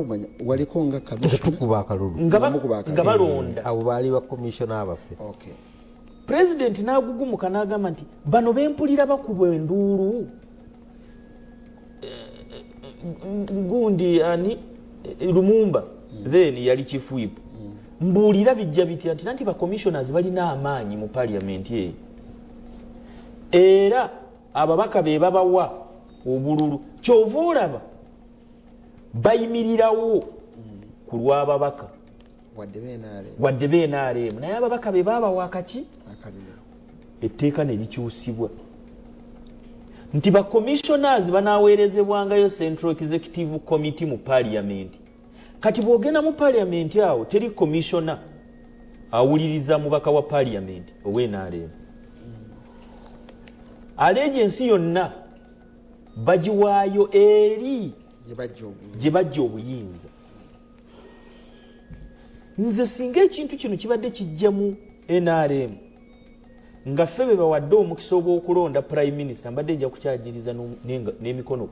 waliko nga tukuba akalulu nga balonda abo baali ba commissioner abaffe. Okay. President n'agugumuka n'agamba nti bano bempulira bakubwa enduulu gundi ani Lumumba then yali chief whip mbuulira bijja bitya nti ba commissioners balina amaanyi mu parliament eyo era ababaka be babawa obululu kyova olaba bayimirirawo ku lw'ababaka wadde b'NRM naye ababaka be babawa akaki etteeka ne likyusibwa nti ba commissioners banaaweerezebwangayo Central Executive Committee mu parliament. Kati bw'ogenda mu parliament awo teri commissioner awuliriza mubaka wa parliament ow'NRM. Allegiance yonna bagiwaayo eri gye bajja obuyinza. nze singa ekintu kino kibadde kijja mu NRM nga ffe be bawadde omukisa ogw'okulonda prime minister mbadde nja kukyagiriza n'emikono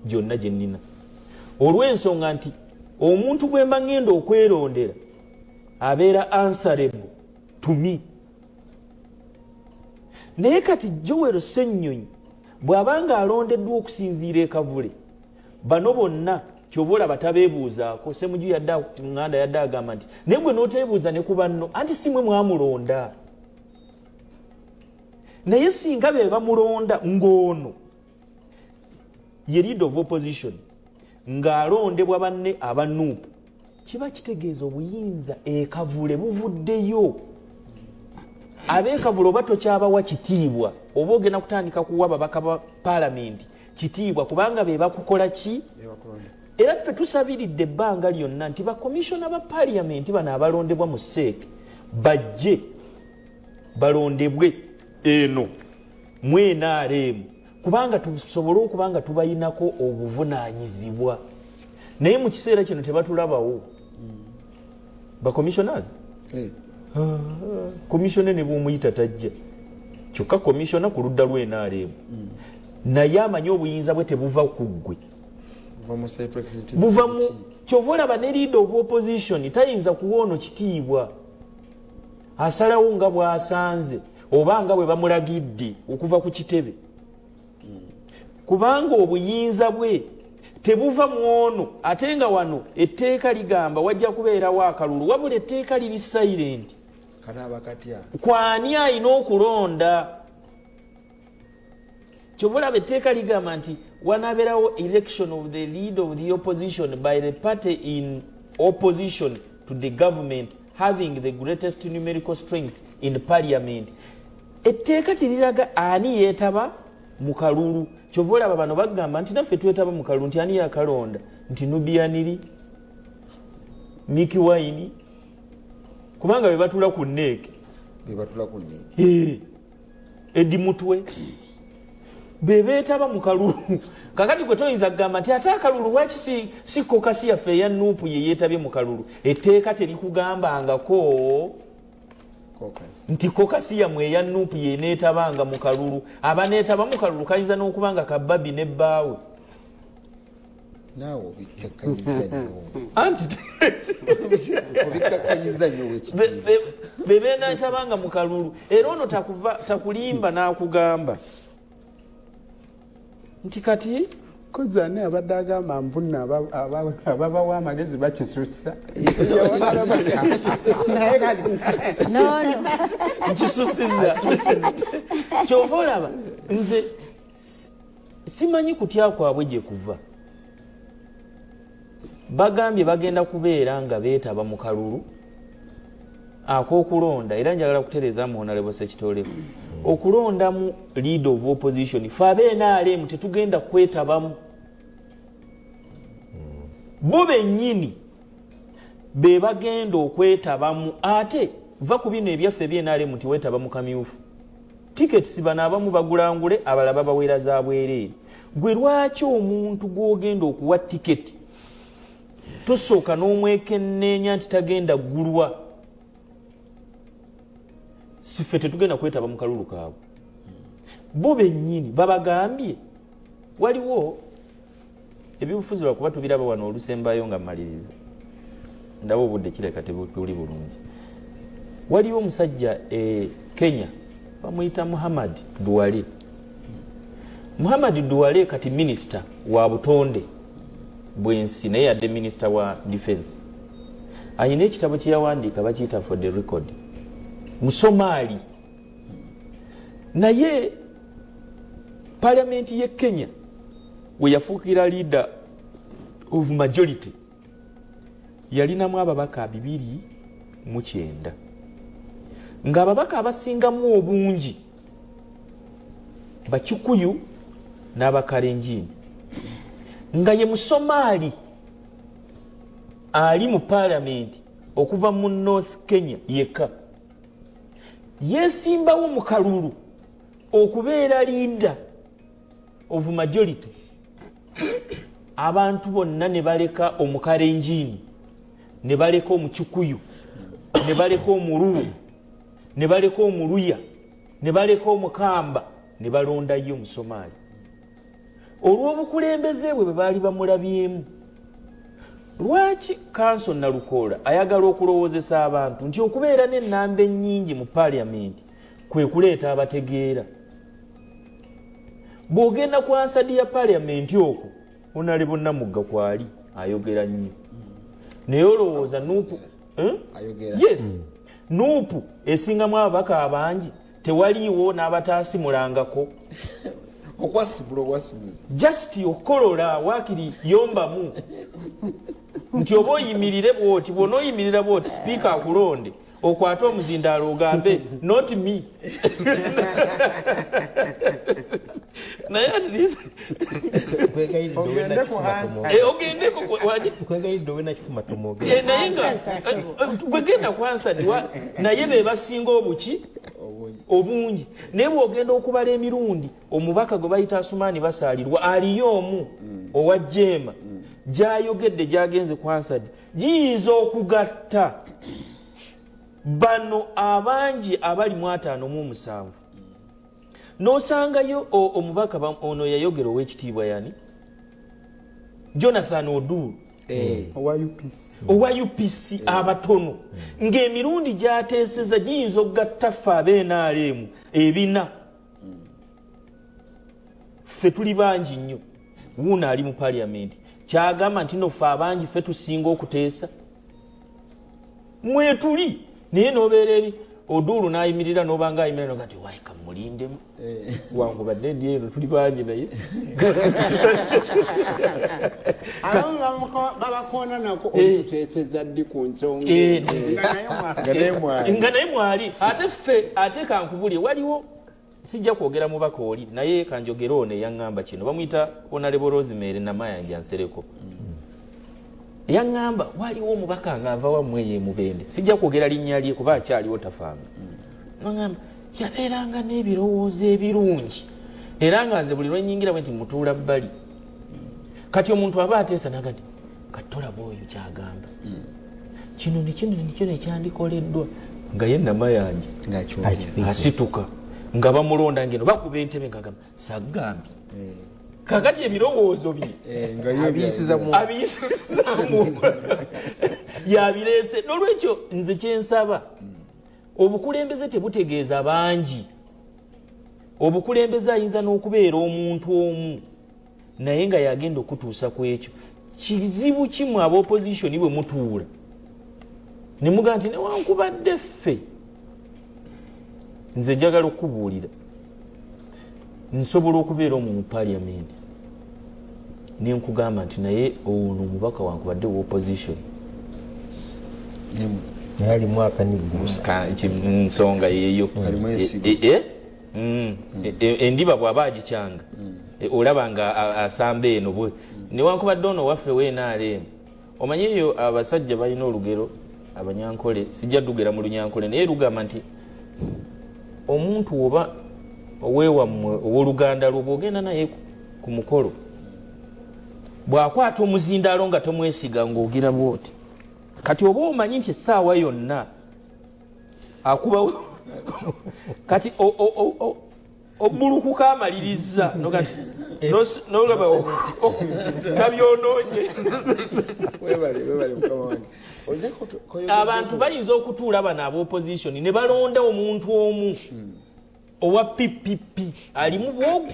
gyonna gye nnina olw'ensonga nti omuntu bwe mba ngenda okwerondera abeera answerable to me. Naye kati Joel Ssennyonyi bw'abanga alondeddwa okusinziira e Kavule bano bonna kyobola batabeebuuzaako Ssemujju ŋŋanda yadde agamba nti naye gwe n'oteebuuza ne ku banno anti si mwe mwamulonda. Naye singa be bamulonda ng'ono ye leader of opposition ng'alondebwa banne abanuupu kiba kitegeeza obuyinza e Kavule buvuddeyo. Ab'e Kavule oba tokyabawa kitiibwa oba ogenda kutandika kuwa babaka ba paalamenti kitiibwa kubanga be bakukola ki era ffe tusabiridde ebbanga lyonna nti bakomishona ba paalamenti bano abalondebwa mu seeke bajje balondebwe eno mu NRM kubanga tusobole okubanga tubayinako obuvunaanyizibwa. Naye mu kiseera kino tebatulabawo bakomishonazi komishona ne bw'omuyita tajja kyokka komishona ku ludda lw'e NRM naye amanyi obuyinza bwe tebuva ku ggwe buva mu kyova olaba ne leader of opposition tayinza kuwa ono kitiibwa asalawo nga bw'asanze oba nga bwe bamulagidde okuva ku kitebe kubanga obuyinza bwe tebuva mu ono ate nga wano etteeka ligamba wajja kubeerawo akalulu wabula etteeka liri silent kwani alina okulonda kyobulaba etteeka ligamba nti wanaabeerawo election of the leader of the opposition by the party in opposition to the government having the greatest numerical strength in parliament. Etteeka teriraga ani yeetaba mu kalulu kyova olaba bano bagamba nti naffe twetaba mu kalulu nti ani yakalonda nti Nubianiri Miki Wine kubanga be batula ku nneeke Edi Mutwe be beetaba mu kalulu kakati gwe toyinza kugamba nti ate akalulu lwaki si kokasi yaffe eya nuupu ye yeetabye mu kalulu. Etteeka terikugambangako nti kokasi yamwe eya nuupu ye neetabanga mu kalulu abaneetaba mu kalulu kayinza n'okubanga kabbabi ne bbaawe naawe obikakkanyiza nnyo anti obikakkanyiza nnyo be beeneetabanga mu kalulu era ono takulimba n'akugamba nti kati kozane abadde agamba mpuna ababawa amagezi bakisussa nkisusiza kyova olaba nze simanyi kutya kwabwe gye kuva bagambye bagenda kubeera nga beetaba mu kalulu ak'okulonda era njagala kutereeza mu Honorable Sekitole okulonda mu leader of opposition fe ab'NRM tetugenda kwetabamu bo bennyini be bagenda okwetabamu ate va ku bino ebyaffe by'NRM nti weetaba mu kamyufu tiketi bano abamu bagulangule abalala babaweera za bwereere. Gwe lwaki omuntu gw'ogenda okuwa tiketi tosooka n'omwekenneenya nti tagenda ggulwa? Siffe tetugenda kwetaba mu kalulu kaabwe. Bo bennyini babagambye waliwo eby'obufuzi lwakuba tubiraba wano olusembayo nga mmaliriza ndaba obudde kireka tebuli bulungi. Waliwo omusajja Kenya bamuyita Muhammad Duwale. Muhammad Duwale kati minisita wa butonde bw'ensi naye yadde minisita wa defense. Ayina ekitabo kye yawandiika bakiyita for the record Musomaali. Naye parliamenti ye Kenya we yafuukira leader of majority yalinamu ababaka 209 ng'ababaka abasingamu obungi Bakikuyu n'Abakalenjin nga ye Musomaali ali mu parliament okuva mu North Kenya yekka yesimbawo mu kalulu okubeera leader of majority abantu bonna ne baleka Omukalenjin ne baleka omukikuyu ne baleka omululu ne baleka omuluya ne baleka omukamba ne balondayo omusomaali olw'obukulembeze bwe baali bamulabyemu. Lwaki kanso Nalukoola ayagala okulowoozesa abantu nti okubeera n'ennamba ennyingi mu paaliyamenti kwe kuleeta abategeera? Bw'ogenda ku ansadi ya paaliyamenti okwo onale bonna mugga kwali ayogera nnyo naye olowooza nuupu yes nuupu esingamu ababaka abangi tewaliiwo n'abataasimulangako okwasibula obwasibuzi just okolola waakiri yombamu nti oba oyimirire bwoti bwona oyimirira bwoti sipiika akulonde okwate omuzindaalo ogambe not me naye ogendekogwegenda kwansadiwa naye be basinga obuki obungi naye bwogenda okubala emirundi omubaka gwe bayita Asumaani Basaalirwa aliyo omu owa Jeema gyayogedde gyagenze kwansadi giyinza okugatta bano abangi abali mu 57 n'osangayo omubaka ono yayogera ow'ekitiibwa yani Jonathan Odulu owa UPC abatono ng'emirundi gyateeseza giyinza okugatta ffe ab'NRM ebina ffe tuli bangi nnyo wuuno ali mu paaliyamenti kyagamba nti no ffe abangi ffe tusinga okuteesa mwetuli naye n'obeera eri Odulu n'ayimirira n'obanga ayimirira noga nti wayi kamulindemu wangu badde ndi eno tuli bangi naye babakoona nako okuteeseza ddi ku nsonga nga naye mwali ate ffe ate kankubulye waliwo sijja kwogera mubaka oli naye kanjogera ono eyaŋŋamba kino bamuyita Honorable Rosemary Namayanja Nsereko yaŋŋamba waliwo omubaka ng'ava wammwe ye Mubende sijja kwogera linnya lye kuba akyaliwo tafanga aŋŋamba yabeeranga n'ebirowoozo ebirungi era nga nze buli lwenyingira bwe nti mutuula bbali kati omuntu aba ateesa naga nti katolaba oyo kyagamba kino nikyo nekyandikoleddwa nga ye Namayanja asituka nga bamulonda ngeno bakuba entebe ngagamba saggambi kakati ebirowoozo bye abiyisizamu yabireese n'olwekyo nze kyensaba obukulembeze tebutegeeza bangi obukulembeze ayinza n'okubeera omuntu omu naye nga yagenda okutuusa ku ekyo kizibu kimu aba opposition bwe mutuula ne mugaa nti newankubadde ffe nze njagala okubuulira nsobola okubeera omu mu paaliyamenti nenkugamba nti naye ono omubaka wankubadde wa opposition ali mwaka nigusa nsonga yeeyo endiba bw'aba agikyanga olaba nga asamba eno bwe newankubadde ono waffe w'NRM omanye eyo abasajja balina olugero abanyankole sijja ddugera mu lunyankole naye lugamba nti omuntu oba oweewammwe ow'oluganda lwo bw'ogenda naye ku mukolo bw'akwata omuzindaalo nga tomwesiga ng'ogira bwoti kati oba omanyi nti essaawa yonna akuba kati obbulukuka amaliriza nolaba kabyonoonye abantu bayinza okutuula bano ab'opposition ne balonda omuntu omu owa PPP alimu bwogu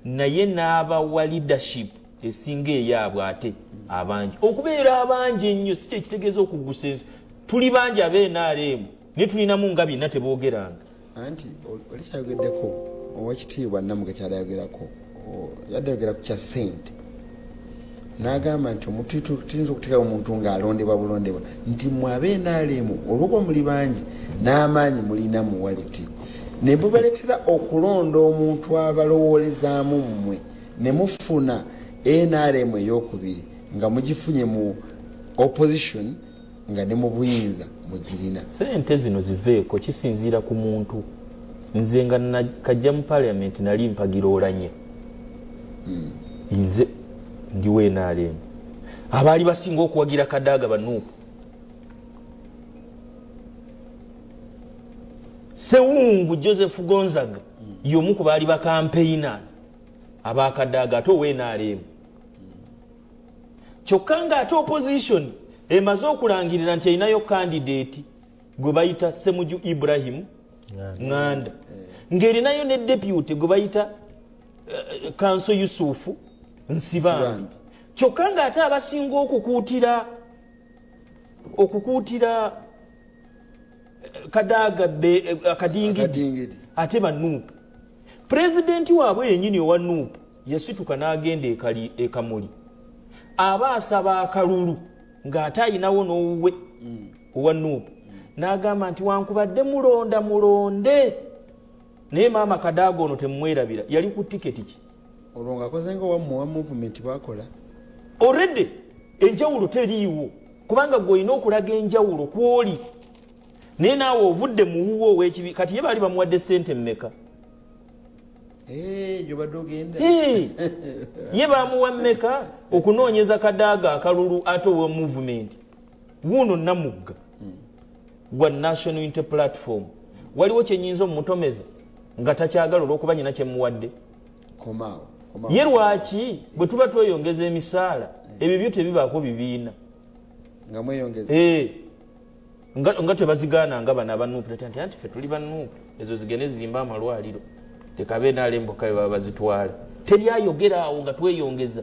naye n'abawa leadership esinga eyaabwe ate abangi okubeera abangi ennyo si kyekitegeeza okugusa ensi tuli bangi ab'NRM naye tulinamu nga byonna teboogeranga anti olikyayogeddeko owekitiibwa Namuge kyalayogerako yadayogera ku kya ssente n'agamba nti omuntu tuyinza okuteekawo omuntu ng'alondebwa bulondebwa nti mwe ab'NRM olwokuba muli bangi n'amaanyi mulina muwaliti ne bubaleetera okulonda omuntu abalowoolezaamu mmwe ne mufuna NRM ey'okubiri nga mugifunye mu opposition nga ne mu buyinza mugirina sente zino ziveeko kisinziira ku muntu nze nga nakajja mu parliament nali mpagira olanye nze ndiwe NRM abaali basinga okuwagira Kadaga banuupu Sewungu Joseph Gonzaga y'omu ku baali ba campaigners abakadaaga ate ow'NRM. Kyokka nga ate opposition emaze okulangirira nti erinayo candidate gwe bayita Semuju Ibrahim Nganda, ng'erinayo ne deputy gwe bayita Kanso Yusufu Nsibambi. Kyokka nga ate abasinga okukuutira Kadaaga Kadingidi ate banuupu. Pulezidenti waabwe yennyini owa nuupu yasituka n'agenda ekamuli aba asaba akalulu ng'ate ayinawo n'owuwe owa nuupu n'agamba nti wankubadde mulonde naye maama Kadaaga ono temumwerabira yali ku tiketi ki olwo ng'akoze nga wa movement bakola already enjawulo teriiwo kubanga gw'olina okulaga enjawulo kw'oli naye naawe ovudde mu wuwo ow'ekibi kati ye baali bamuwadde ssente mmeka gyobadde ogenda ye bamuwa mmeka okunoonyeza Kadaaga akalulu ate owa movement wuuno Namugga gwa National Unity Platform waliwo kyenyinza omutomeza nga takyagala olw'okuba nyina kyemuwadde ye lwaki bwe tuba tweyongeza emisaala ebyo tebibaako bibiina nga mweyongeza nga tebazigaana nga bano abanuupu nti ffe tuli banuupu ezo zigende zimba amalwaliro tekabe nalembokayo baba bazitwala teryayogera awo nga tweyongeza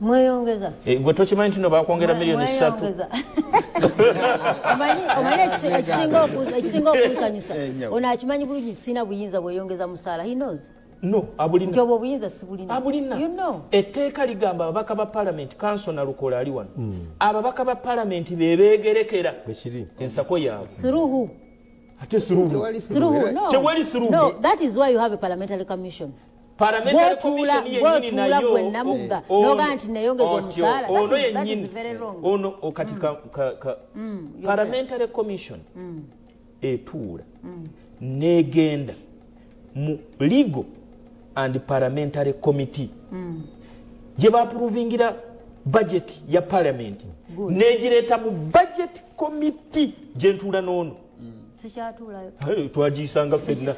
mweyongeza gwe tokimanyi nti no bakwongera miliyoni 3 ekisinga okunsanyusa ono akimanyi bulungi sina buyinza bweyongeza musaala he knows no abulina obwo obuyinza sibulina abulina you know etteeka ligamba ababaka ba parliament kanso na Lukola ali wano ababaka ba parliament bebegerekera ensako yaabwe through ate through no that is why you have a parliamentary commission parliamentary commission yennyini nayo Namugga noga nti neyongeza omusaala ono yennyini ono kati parliamentary commission etuula negenda mu legal and parliamentary committee gye baapuruvingira budget ya parliament negireeta mu budget committee gye ntuula n'ono sikyatuulayo twagiyisanga ffenna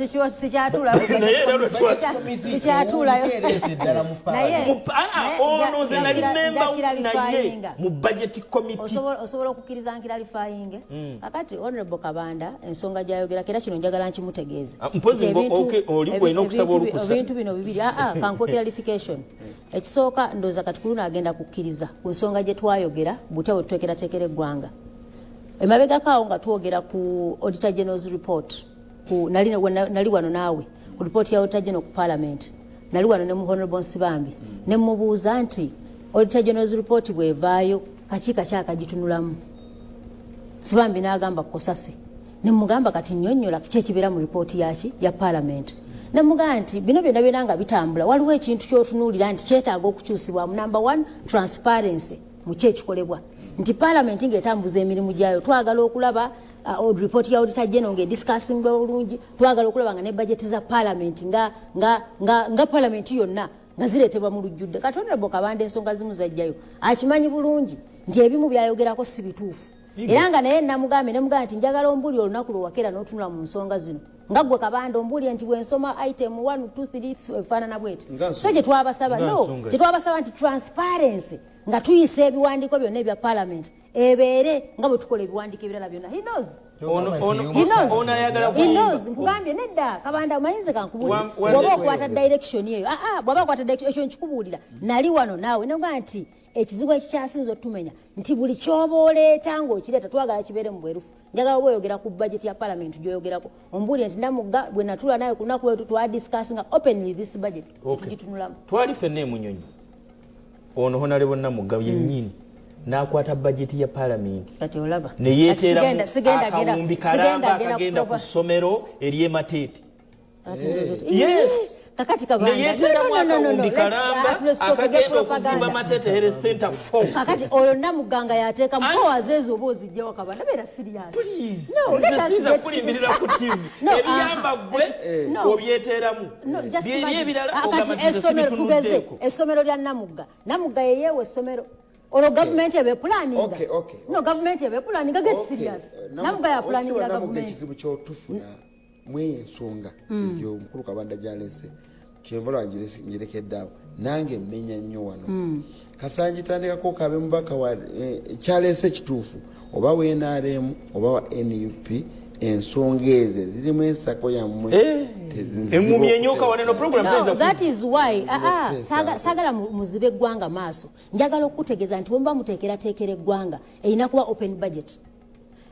ono nze nali memba naye mu budget committee osobola okukkiriza nkiralifayinge kakati honorable Kabanda ensonga gy'ayogerako era kino njagala nkimutegeeze ebintu bino bibiri kankuwa clarification ekisooka ndooza kati kuluna agenda kukkiriza ku nsonga gye twayogera butya bwe tuteekerateekera eggwanga emabegako awo nga twogera ku Auditor General's report nali wano naawe ku report ya Auditor General ku Parliament nali wano ne mu Honorable Nsibambi ne mubuuza nti Auditor General's report bwevaayo kakiika kyakagitunulamu Nsibambi n'agamba kosase ne mugamba kati nnyonnyola kiki ekibeera mu report ya Parliament ne mugamba nti bino byonna byonna nga bitambula waliwo ekintu ky'otunuulira nti kyetaaga okukyusibwamu number 1 transparency mu kyekikolebwa nti Parliament ng'etambuza emirimu gyayo twagala okulaba report ya Auditor General ng'ediscussingwa bulungi twagala okulaba nga ne budget za Parliament nga Parliament yonna nga zireetebwa mu lujjudde kati Honorable Kabanda ensonga zimu zajjayo akimanyi bulungi nti ebimu byayogerako si bituufu era nga naye namugambye nti njagala ombuli olunaku lwewakera n'otunula mu nsonga zino nga ggwe Kabanda ombuli nti bwensoma item 1 2 3 efaanana bweti so kyetwabasaba nti transparency nga tuyisa ebiwandiiko byonna ebya Parliament ebeere nga bwe tukola ebiwandiiko ebirala byonna he knows nkugambye nedda Kabanda mayinze kankubuulira bw'oba okwata direction eyo bw'oba okwata direction ekyo nkikubuulira nali wano naawe noga nti ekizibu ekikyasinza otumenya nti buli kyoba oleeta ng'okireeta twagala kibeere mu bwerufu njagala oba oyogera ku budget ya Parliament gyoyogerako ombuulire nti Namugga bwe natula nawe ku lunaku lwetu twadiscussinga openly this budget tugitunulamu twali ffenna emunyonyi ono Honorable Namugga yennyini n'akwata budget ya Parliament kati olaba neyeeteramu akawumbi kalamba akagenda ku ssomero ery'Emateete yes kakati Kabanda neyeeteramu akawumbi kalamba akagenda okuzimba Mateete Health Center 4 kakati olwo Namugga nga yateeka mpowers ezo oba ozijjawo Kabanda beera serious nzesiza kulimbirira ku TV ebiyamba gwe obyeteeramu byeri ebirala tugeze essomero lya Namugga yeyeewa essomero olwo gavumenti ebe planning no gavumenti ebe planning get serious Namugga ya planning ya gavumenti ekizibu kyotufuna ensonga egyo omukulu Kabanda gyalese kyemvala ngirekeddeawo nange mmenya nnyo wano Kasanji tandikako kabe mubaka wa kyalese kituufu oba wa NRM oba wa NUP ensonga ezo zirimu ensako yammwe emmumye enyoka waneno program that is why sagala muzibe eggwanga maaso njagala okutegeeza nti wemba muteekerateekera eggwanga erina kuba open budget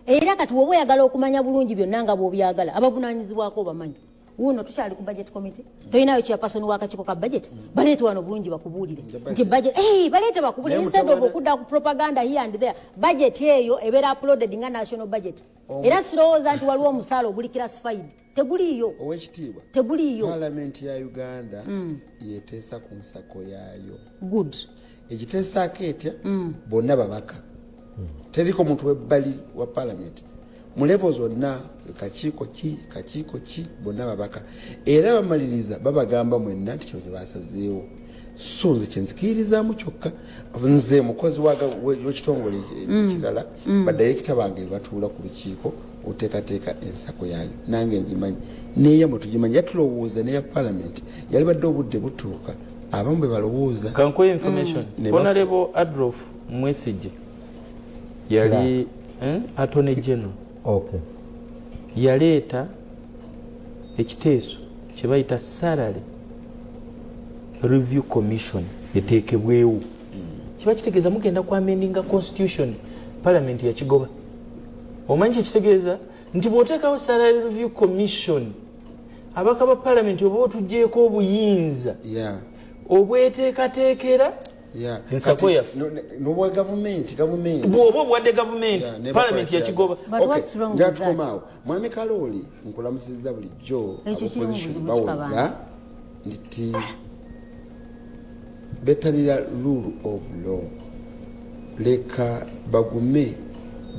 era kati woba oyagala okumanya bulungi byonna nga bw'obyagala abavunaanyizibwako bamanyi wuno tukyali ku budget committee toyinayo chairperson w'akakiiko ka budget baleete wano bulungi bakubuulire nti budget baleete bakubuulire instead of okudda ku propaganda here and there budget eyo ebeera uploaded nga national budget era sirowooza nti waliwo omusaala oguli classified teguliiyo owekitiibwa teguliiyo palamenti ya Uganda yeteesa ku nsako yaayo good egiteesaako etya bonna babaka teriko muntu webbali wa palamenti mu level zonna kakiiko ki bonna babaka era bamaliriza babagamba mwenna nti kino kye basazeewo so nze kyenzikiririzaamu kyokka nze mukozi w'ekitongole ekirala badirekita bange batuula ku lukiiko oteekateeka ensako yange nange ngimanyi neeyamwe tugimanyi yatulowooza neya palamenti yali badde obudde butuuka abamu bwe balowooza kankuwa information honorable Adolf Mwesigye yali attorney general yaleeta ekiteeso kye bayita salary review commission eteekebwewo kiba kitegeeza mugenda ku amendinga constitution parliament yakigoba omanyi kyekitegeeza nti bw'oteekawo salary review commission abaka ba parliament oba otugjeeko obuyinza obweteekateekera ensako yaffe n'obwa gavumenti bw'oba obwadde gavumenti palamenti yakigoba njatukomaawo mwami Kalooli nkulamusiriza bulijjo opposition bawoza nti bettalira rule of law leka bagume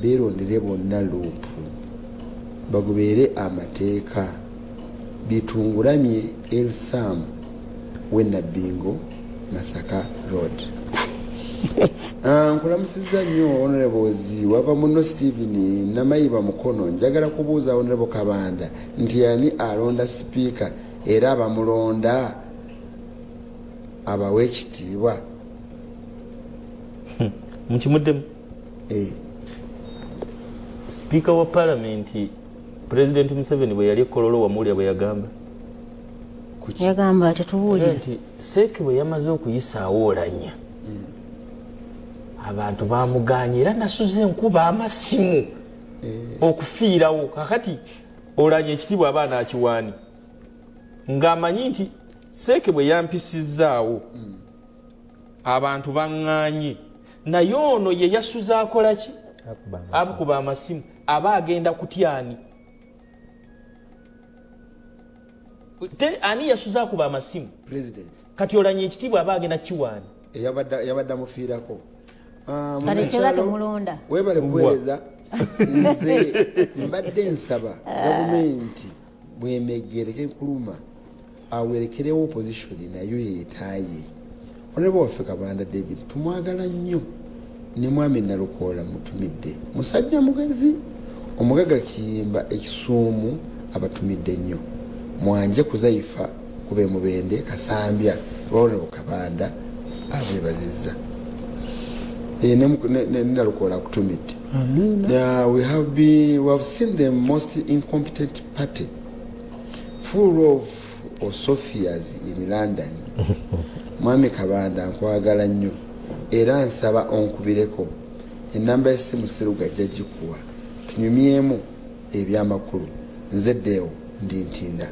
beerondere bonna loopu bagobeere amateeka bitungulamye Elsam Wenabingo Masaka Road. Nkulamusiza nnyo Honorable Ozi wava muno Stephen Namayiba Mukono njagala kubuuza Honorable Kabanda nti yani alonda speaker era abamulonda abawe ekitiibwa mukimuddemu speaker wa parliament President Museveni bwe yali Kololo wamulya bwe yagamba yagamba tetubuulire nti Seeke bwe yamaze okuyisaawo Olanya abantu bamuganye era nasuze enkuba amasimu okufiirawo kakati Olanya ekitiibwa abaana akiwaani ng'amanyi nti Seeke bwe yampisizaawo abantu baŋŋaanye naye ono ye yasuza akola ki akuba amasimu aba agenda kutyani ani yasuza akuba amasimu president kati Olanya ekitiibwa aba agenda kiwaani yabadde amufiirako mulonda webale kuweereza nze mbadde nsaba gavumenti bwemegereke enkuluma awerekerewo opposition nayo yeetaaye Honorable waffe Kabanda David tumwagala nnyo ne mwami Nalukoola mutumidde musajja mugezi omugaga kiyimba ekisuumu abatumidde nnyo mwanje kuzaifa kube mubende Kasambya Honorable Kabanda abeebazizza Nalukoola kutumidde. We have seen the most incompetent party full of Sophias in London. Mwami Kabanda nkwagala nnyo era nsaba onkubireko enamba y'essimu Seruga jagikuwa tunyumyemu ebyamakulu nzeddeewo ndi ntinda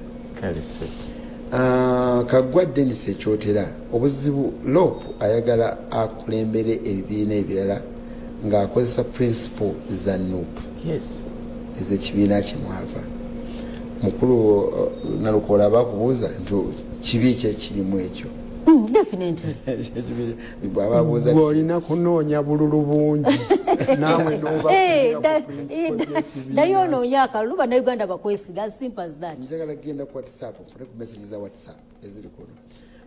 Kaggwa Dennis ekyotera obuzibu Lope ayagala akulembere ebibiina ebirala ng'akozesa principle za NUP ez'ekibiina kimwava mukulu Nalukoola bakubuuza nti kibi kyekirimu ekyo definitely olina kunoonya bululu bungi nawe naye onoonya akalulu bannayuganda bakwesiga as simple as that. njagala genda ku WhatsApp ofune ku message za WhatsApp eziri kuno.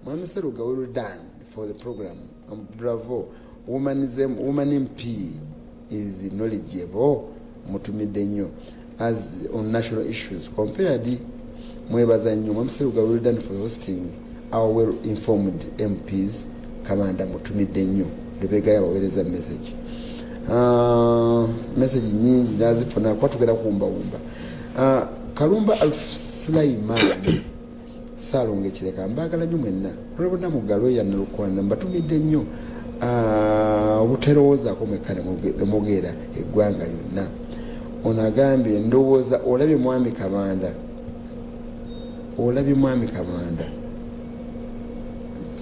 Mwami Seruga, well done for the program. Bravo. Woman MP is knowledgeable. Mutumidde nnyo. as on national issues compared mwebaza nnyo mwamuseruga well done for hosting our well informed MPs kamanda mutumidde nnyo Lubega yabaweereza message message nyingi nazifuna kwa tugenda kuwumbawumba Kalumba Al-Sulaiman Salonge kireka mbagala nnyo mwenna olabona mugalo yanalukwana mbatumidde nnyo obuterowoozaako mwekana mugera eggwanga lyonna onagambye ndowooza olabye mwami Kamanda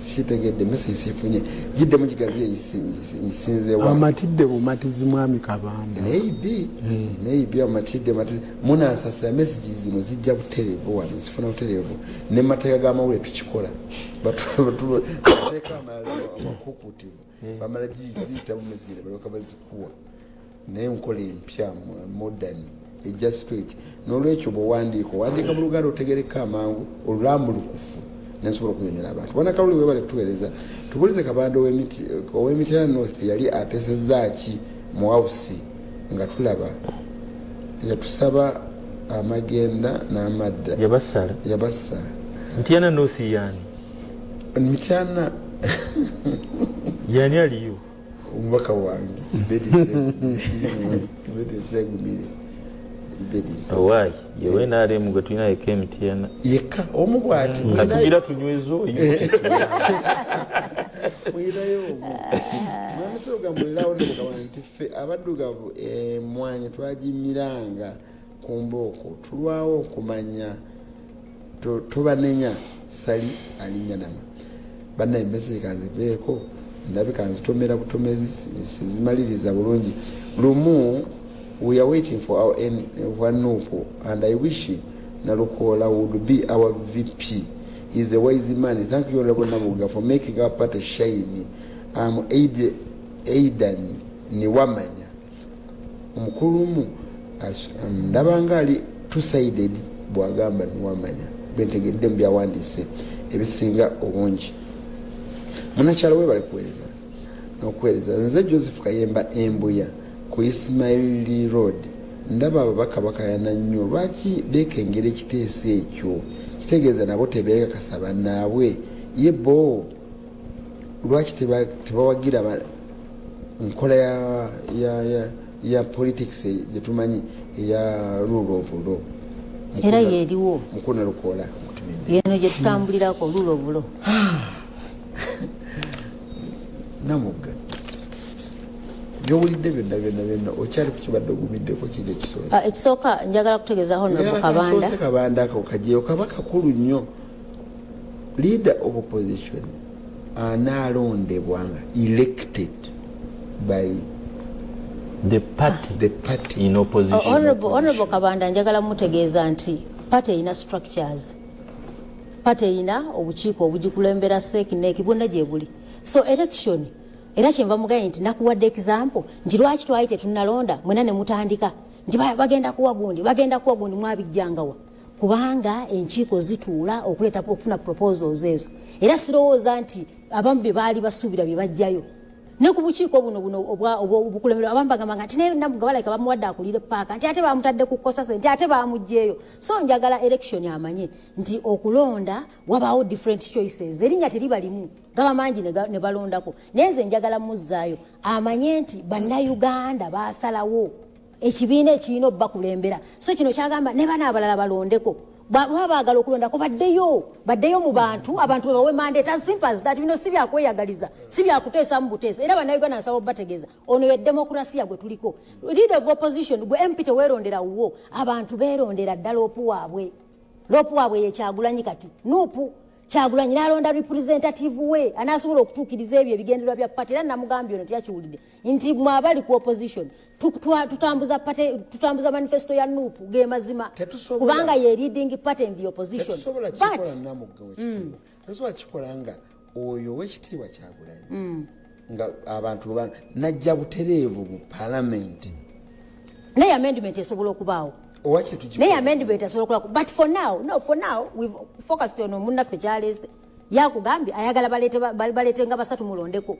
sitegedde message sifunye jidde mu kigazi yisinzeewa amatidde bumatizi mwami Kabanda maybe amatidde munansasa message zino zijja butereevu wano zifuna butereevu ne mateeka g'amawulire tukikola bateeka amakukutivu bamala giziyita mu message balyoka bazikuwa naye nkola empya modern ejja straight n'olwekyo bwewandiika mu luganda otegereka amangu olulambulukufu nensobola okunyonyera abantu banakalulu webale kutuweereza tubulize Kabanda ow'Emityana North yali ateesezaaki mu house nga tulaba yatusaba amagenda n'amadda yabassa Mityana North yani Mityana yani aliyo omubaka wange Segumire Awai, yewe nare mu gatuna yeke Mityana. Yeka omubwati atubira tunywezo mwirayo mwana so gambulirawo ne kawanti fe abaddugavu mwanya twajimiranga kumboko tulwawo kumanya tubanenya sali alinya nama bana message kanziveeko ndabika nzitomera butomezi sizimaliriza bulungi lumu. We are waiting for our Nupo, and I wish Nalukola would be our VP. He's a wise man. Thank you, Honorable Namuga, for making our party shiny. I'm Aidan Niwamanya. Umkulumu ndabangali two-sided bwagamba Niwamanya. Bentegedde mbya wandise ebisinga obungi. Munakyalo we bali kuweereza. Nze Joseph Kayemba Embuya. Ku Ismail Road ndaba ababaka bakayana nnyo lwaki beekengera ekiteeso ekyo kitegeeza nabo tebeeka kasaba naabwe ye bo lwaki tebawagira nkola ya politics gyetumanyi eya rule of law era yeeriwo Mukuna Lukola mutumidde yeno gyetutambulirako rule of law Namuga byowulidde byonna okyali kukibadde ogumiddeko kiri ekisooka ekisooka njagala kutegeeza Honorable Kabanda ako kajeyo kaba kakulu nnyo leader of opposition anaalondebwanga elected by the party in opposition. Honorable Kabanda njagala mutegeeza nti party erina structures, party erina obukiiko obugikulembera seekineeki bwonna gye buli, so election era kyenva mugaye nti nakuwadde example nti lwaki twali tetunnalonda mwena ne mutandika nti bagenda kuwa gundi mwabijjangawa kubanga enkiiko zituula okuleeta okufuna proposals ezo era sirowooza nti abamu bye baali basuubira bye bajjayo ne ku bukiiko buno obukulembera abamu bagambanga nti naye Namuga balayika bamuwadde akulire paaka nti ate bamutadde ku kosa nti ate bamuggyeyo. So njagala election amanye nti okulonda wabaawo different choices erinnya teribalimu gabamangi ne balondako naye nze njagala muzzaayo amanye nti bannayuganda baasalawo ekibiina ekirina obbakulembera. So kino kyagamba ne bana abalala balondeko bwabaagala okulondako baddeyo mu bantu babawe mandate as simple as that. Bino si byakweyagaliza si byakuteesa mu buteesa era bannayuganda nsaba obbategeeza ono ye demokrasiya gwe tuliko. Leader of opposition gwe MP teweerondera wuwo abantu beerondera ddala lopu waabwe ye Kyagulanyi kati Nuupu Kyagulanyi n'alonda representative we anaasobola okutuukiriza ebyo ebigendererwa bya party era namugambye ono teyakiwulidde nti mwabali ku opposition tutambuza manifesto ya Nuupu ge mazima kubanga ye leading party in the opposition tetusobola kikola nga oyo w'ekitiibwa Kyagulanyi nga abantu najja butereevu mu parliament naye amendment esobola okubaawo naye amendment esobola okubaawo but for now we've focused on munnaffe kyaleese yakugambye ayagala balete nga basatu mulondeko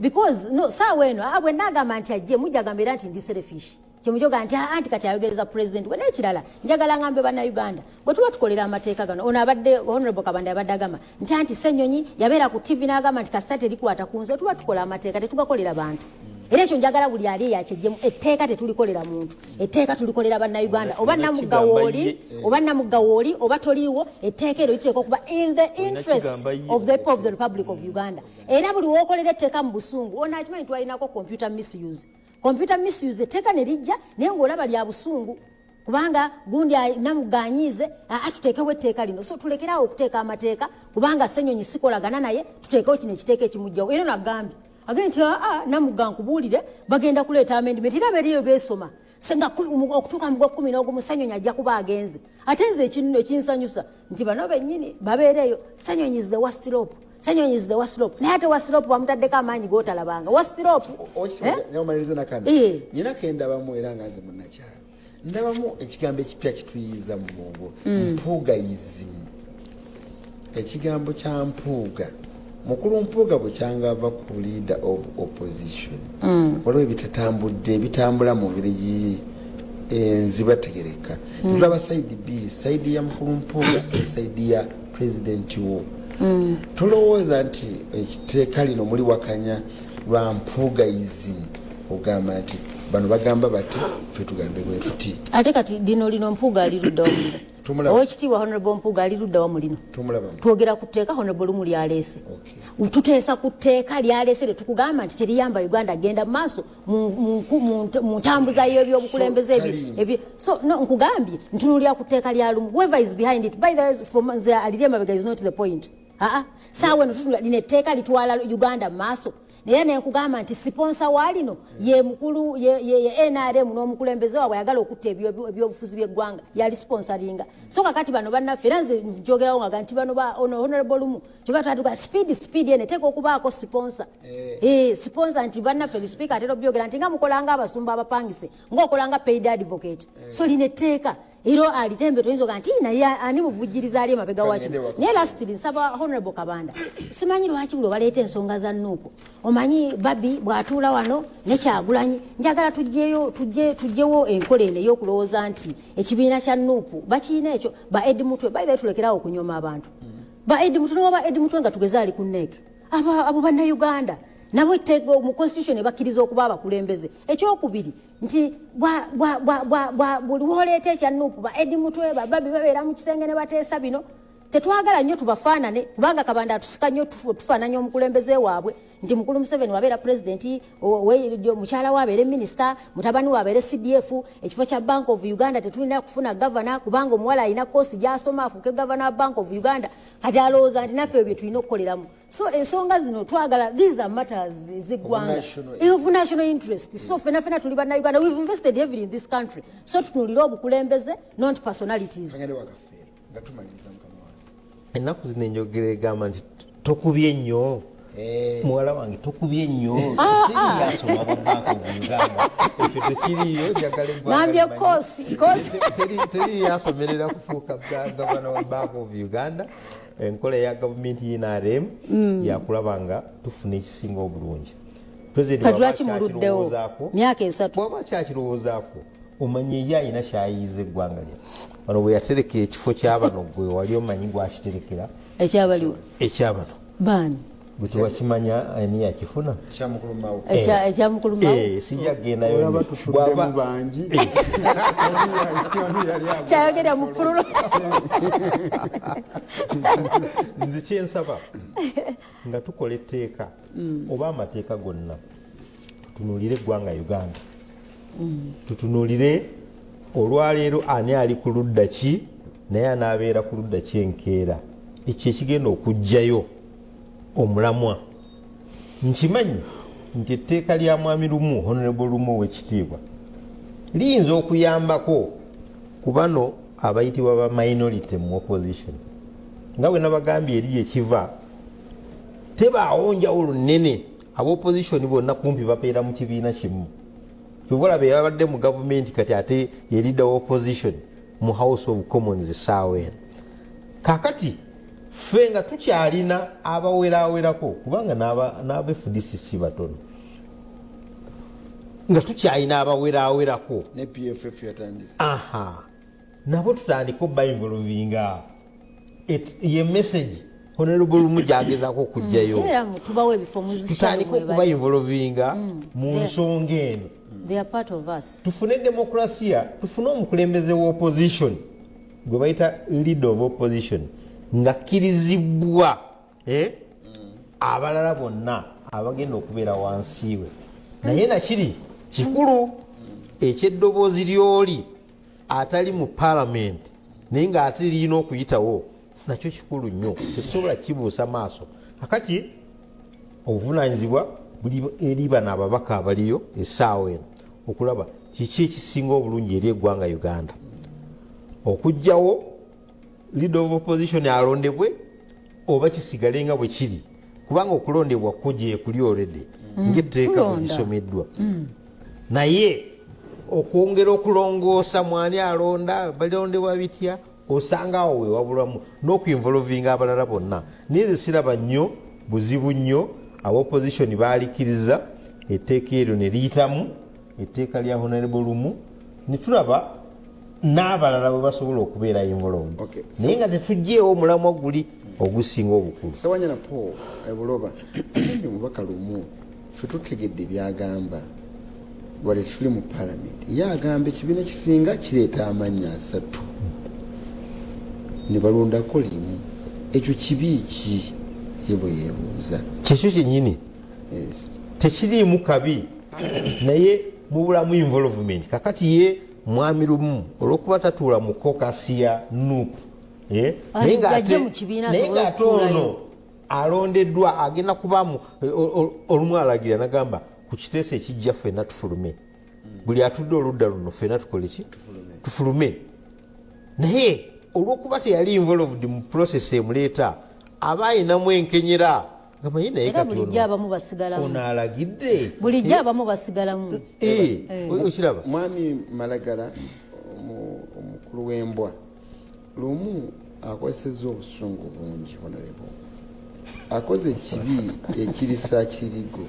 because no saawa eno bwe nagamba nti ajje mujja gamba era nti ndi selfish kyemujoga nti anti kati ayogereza president we n'ekirala njagala ngambe bannayuganda bwe tuba tukolera amateeka gano ono abadde honorable Kabanda yabadde agamba nti anti Ssenyonyi yabeera ku TV n'agamba nti kasita terikwata ku nze tuba tukola amateeka tetugakolera bantu era ekyo njagala buli ali yakyejjemu etteeka tetulikolera muntu etteeka tulikolera bannayuganda oba namuggawooli oba toliiwo etteeka eryo liteeka okuba in the interest of the people of the Republic of Uganda era buli wookolera etteeka mu busungu ono akimanyi twalinako computer misuse etteeka ne lijja naye ng'olaba lya busungu kubanga gundi namuganyize atuteekewo etteeka lino so tulekerawo okuteeka amateeka kubanga Ssenyonyi sikolagana naye tuteekewo kino ekiteeka ekimujjawo era nagambye agenda nti namuga nkubuulire bagenda kuleeta amendment era beriyo beesoma senga okutuuka mu gwa 11 Ssenyonyi ajja kuba agenze ate nze ekinsanyusa nti bano bennyini babeereeyo Ssenyonyi is the worst rope naye ate wastrope bamutaddeko amaanyi gootalabanga wastrope nyamaliriza nakano nyina kendabamu era nga nze munnakyalo ndabamu ekigambo ekipya kituyiza mu bwongo mpuugayizimu ekigambo kya mpuuga mukulu mpuuga bwe kyangava ku leader of opposition waliwo ebitatambudde bitambula mu ngeri enzibategereka tulaba saidi bbiri saidi ya mukulu mpuuga ne saidi ya president wo tulowooza nti ekiteeka lino muli wakanya lwa mpuugayizimu ogamba nti bano bagamba bati ffe tugambe bwe tuti ate kati dino lino mpuuga aliruddawo mulino owekitiibwa honorable mpuuga aliruddawo mulino twogera ku tteeka honorable lumu lyaleese tuteesa ku tteeka lyaleese lyetukugamba nti teriyamba Uganda agenda mu maaso mu ntambuza y'ebyobukulembeze so nkugambye ntunulira ku tteeka lya lumu whoever is behind it by the aliri emabega is not the point saawe no tutunula lino etteeka litwala Uganda mu maaso naye nenkugamba nti siponsa waalino ye mukulu ye NRM n'omukulembeze waabwe ayagala okutta ebyobufuzi by'eggwanga yali sponsoringa so kakati bano bannaffe era nze njogerawo nga nti bano honorable lumu kyoba twatuga speed ene teeka okubaako siponsa siponsa nti bannaffe speaker atera obyogera nti nga mukolanga abasumba abapangise ng'okolanga paid advocate so lino etteeka ero alitembe toyinza oga nti naye ani muvujjiriza ali emabega wakino naye lastly nsaba honorable Kabanda simanyi lwaki buli baleeta ensonga za Nuupu omanyi babi bw'atuula wano ne Kyagulanyi njagala tujjewo enkola eno ey'okulowooza nti ekibiina kya Nuupu bakiina ekyo ba Edi Mutwe bayira tulekerawo okunyoma abantu ba Edi Mutwe nga tugeze ali ku neeke abo bannayuganda nabo ettego mu constitution bakkiriza okuba abakulembeze ekyokubiri nti buli woleeta ekya Nuupu ba Edi Mutwe babi babeera mu kisenge ne bateesa bino tetwagala nnyo tubafaanane kubanga Kabanda atusika nnyo tufaananya omukulembeze waabwe nti mukulu Museveni wabeera pulezidenti mukyala wabeere minisita mutabani wabeere CDF ekifo kya Bank of Uganda tetulina kufuna gavana kubanga omuwala alina koosi gy'asoma afuuke gavana wa Bank of Uganda kati alowooza nti naffe bye tulina okukoleramu so ensonga zino twagala these are matters z'eggwanga of national interest so fena tuli bannayuganda we've invested heavily in this country so tutunulire obukulembeze not personalities ennaku zino enjogera egamba nti tokubye nnyo muwala wange tokubye nnyo yasoma babanka Uganda ekyo tekiriyo nambye kosi teri yasomerera kufuuka gavana wa Bank of Uganda enkola ya gavumenti y'NRM yakulaba nga tufuna ekisinga obulungi myaka 3 bwaba kyakirowoozaako omanye ye ayina kyayiyiza eggwanga lye wano bwe yatereka ekifo ky'abano gwe wali omanyi gwakiterekera ekyabano baani bwe tewakimanya ani yakifuna ekyamukulumawo sijagendayo kyayogera mu pululo nze kyensaba nga tukola etteeka oba amateeka gonna tutunuulire eggwanga Uganda tutunuulire olwaleero ani ali ku ludda ki naye anaabeera ku ludda ki enkeera ekyo ekigenda okugjayo omulamwa nkimanyi nti etteeka lya mwami lumu honorable lumu ow'ekitiibwa liyinza okuyambako ku bano abayitibwa ba minority mu opposition nga bwe nabagambye eri ekiva tebaawo njawulo nnene ab'opposition bonna kumpi bapeera mu kibiina kimu kyovulabe yabadde mu gavumenti kati ate ye leader wa opposition mu House of Commons essaawa eno kakati ffe nga tukyalina abawerawerako kubanga n'aba FDC si batono nga tukyalina abawerawerako ne PFF yatandise nabo tutandika obainvolvinga ye message honorable lumu gyagezako okujjayo tutandika okubainvolvinga mu nsonga eno tufune demokrasiya tufune omukulembeze wa opposition gwe bayita leader of opposition nga kirizibwa abalala bonna abagenda okubeera wansi we naye nakiri kikulu ekyeddoboozi lyoli atali mu parliament naye nga ate lirina okuyitawo nakyo kikulu nnyo tetusobola kibuusa maaso akati obuvunanyizibwa buli eri bano ababaka abaliyo essaawa eno okulaba kiki ekisinga obulungi eri eggwanga Uganda okugjawo leader of opposition alondebwe oba kisigale nga bwe kiri kubanga okulondebwa kujje kuli already ng'etteeka bwe lisomeddwa naye okwongera okulongoosa mwani alonda balondebwa bitya osanga awo we wabulamu n'okuinvolvinga abalala bonna naye siraba nnyo buzibu nnyo aba opposition baalikiriza etteeka eryo ne liyitamu etteeka lya honorable lumu ne tulaba n'abalala bwe basobola okubeera involved naye nga tetugjeewo omulamwa guli ogusinga obukulu sewanyana po buloba andi omubaka lumu ffe tutegedde byagamba wale tuli mu palamenti ye agamba ekibiina ekisinga kireeta amannya 3 ne balondako limu ekyo kibi ki ye bwe yeebuuza kyekyo kyennyini tekiriimu kabi naye mubulamu involvement kakati ye mwami lumu olw'okuba tatuula mu kokasiya nuupu naye ng'ate ono alondeddwa agenda kubaamu olumu alagira nagamba ku kiteeso ekijja ffenna tufulume buli atudde oludda luno ffenna tukole ki tufulume naye olw'okuba teyali involved mu process emuleeta aba ayinamu enkenyera gamanyi naye katono alagidde bulijjo abamu basigalamu okiraba mwami Malagala omukulu w'embwa lumu akozesezza obusungu bungi honorable akoze ekibi ekirisa kirigo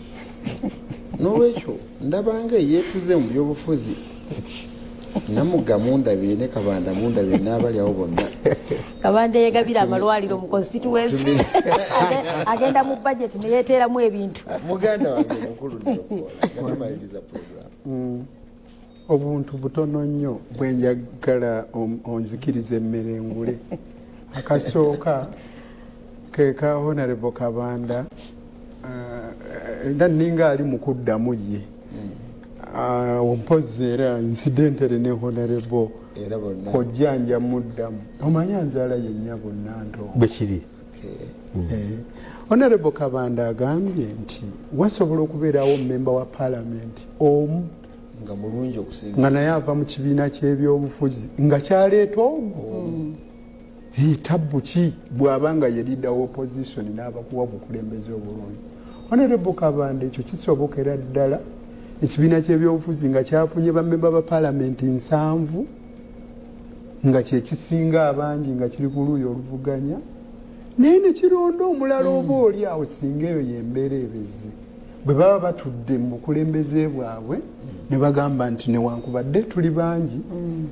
n'olwekyo ndabanga yeetuze mu byobufuzi namugga mundabire ne kabanda mundabire n'abali awo bonna kabanda yegabira amalwaliro mu constituency agenda mu budget ne yeeteramu ebintu muganda wange mukulu ndokola program obuntu butono nnyo bwenjagala onzikiriza emmere ngule akasooka ke ka honorable kabanda era ninga ali mu kuddamu ye ompozi era incidentally ne honorable kojjanja muddamu omanya nzaala yennya bonna nto bwekiri honorable kabanda agambye nti wasobola okubeerawo memba wa parliament omu nga mulungi okusinga nga naye ava mu kibiina ky'ebyobufuzi nga kyaleeta ogwo tabbu ki bw'aba nga ye leader wa opposition n'abakuwa bukulembeze obulungi honorable kabanda ekyo kisobokera ddala ekibiina ky'ebyobufuzi nga kyafunye bammemba ba palamenti 7 nga kyekisinga abangi nga kiri ku luuyi oluvuganya naye ne kironda omulala oba oli awo singa eyo yembeera ebezi bwe baba batudde mu bukulembeze bwabwe ne bagamba nti newankubadde tuli bangi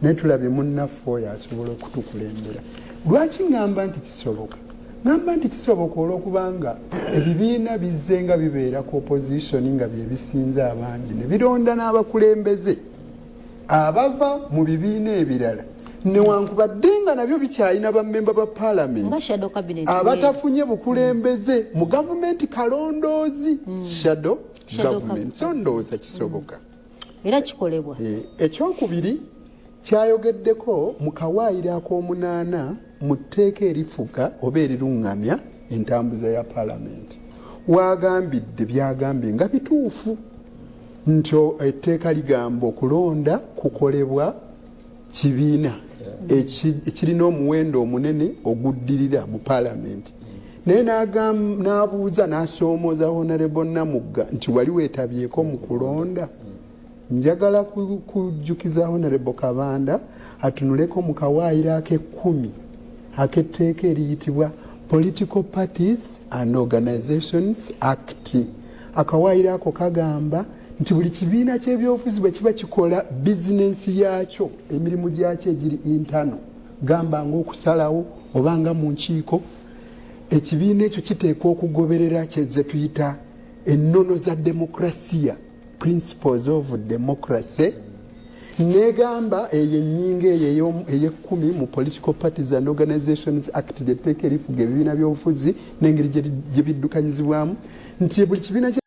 naye tulabye munnaffe oyo asobola okutukulembera lwaki ŋŋamba nti kisoboka ŋŋamba nti kisoboka olw'okubanga ebibiina bizze nga bibeera ku opposition nga bye bisinze abangi ne bironda n'abakulembeze abava mu bibiina ebirala newankubadde nga nabyo bikyalina bammemba ba palamenti abatafunye bukulembeze mu gavumenti kalondoozi shadow government so ndowooza kisoboka era kikolebwa ekyokubiri kyayogeddeko mu kawaayiro ak'omunaana mu tteeka erifuga oba eriruŋŋamya entambuza ya palamenti waagambidde byagambye nga bituufu nti etteeka ligamba okulonda kukolebwa kibiina ekirina omuwendo omunene oguddirira mu palamenti naye n'abuuza n'asoomooza honorable Namugga nti wali weetabyeko mu kulonda njagala kujjukiza honorable Kabanda atunuleko mu kawaayiro ak'ekkumi ak'etteeka eriyitibwa Political Parties and Organizations Act akawaayiro ako kagamba nti buli kibiina ky'ebyobufuzi bwe kiba kikola bizinensi yaakyo emirimu gyakyo egiri intano gamba ng'okusalawo obanga mu nkiiko ekibiina ekyo kiteekwa okugoberera kyeze tuyita ennono za demokrasiya principles of democracy negamba eyo ennyinga eyo ey'ekkumi mu political parties and organizations act gyeteeka erifuga ebibiina by'obufuzi n'engeri gye biddukanyizibwamu nti buli kibiina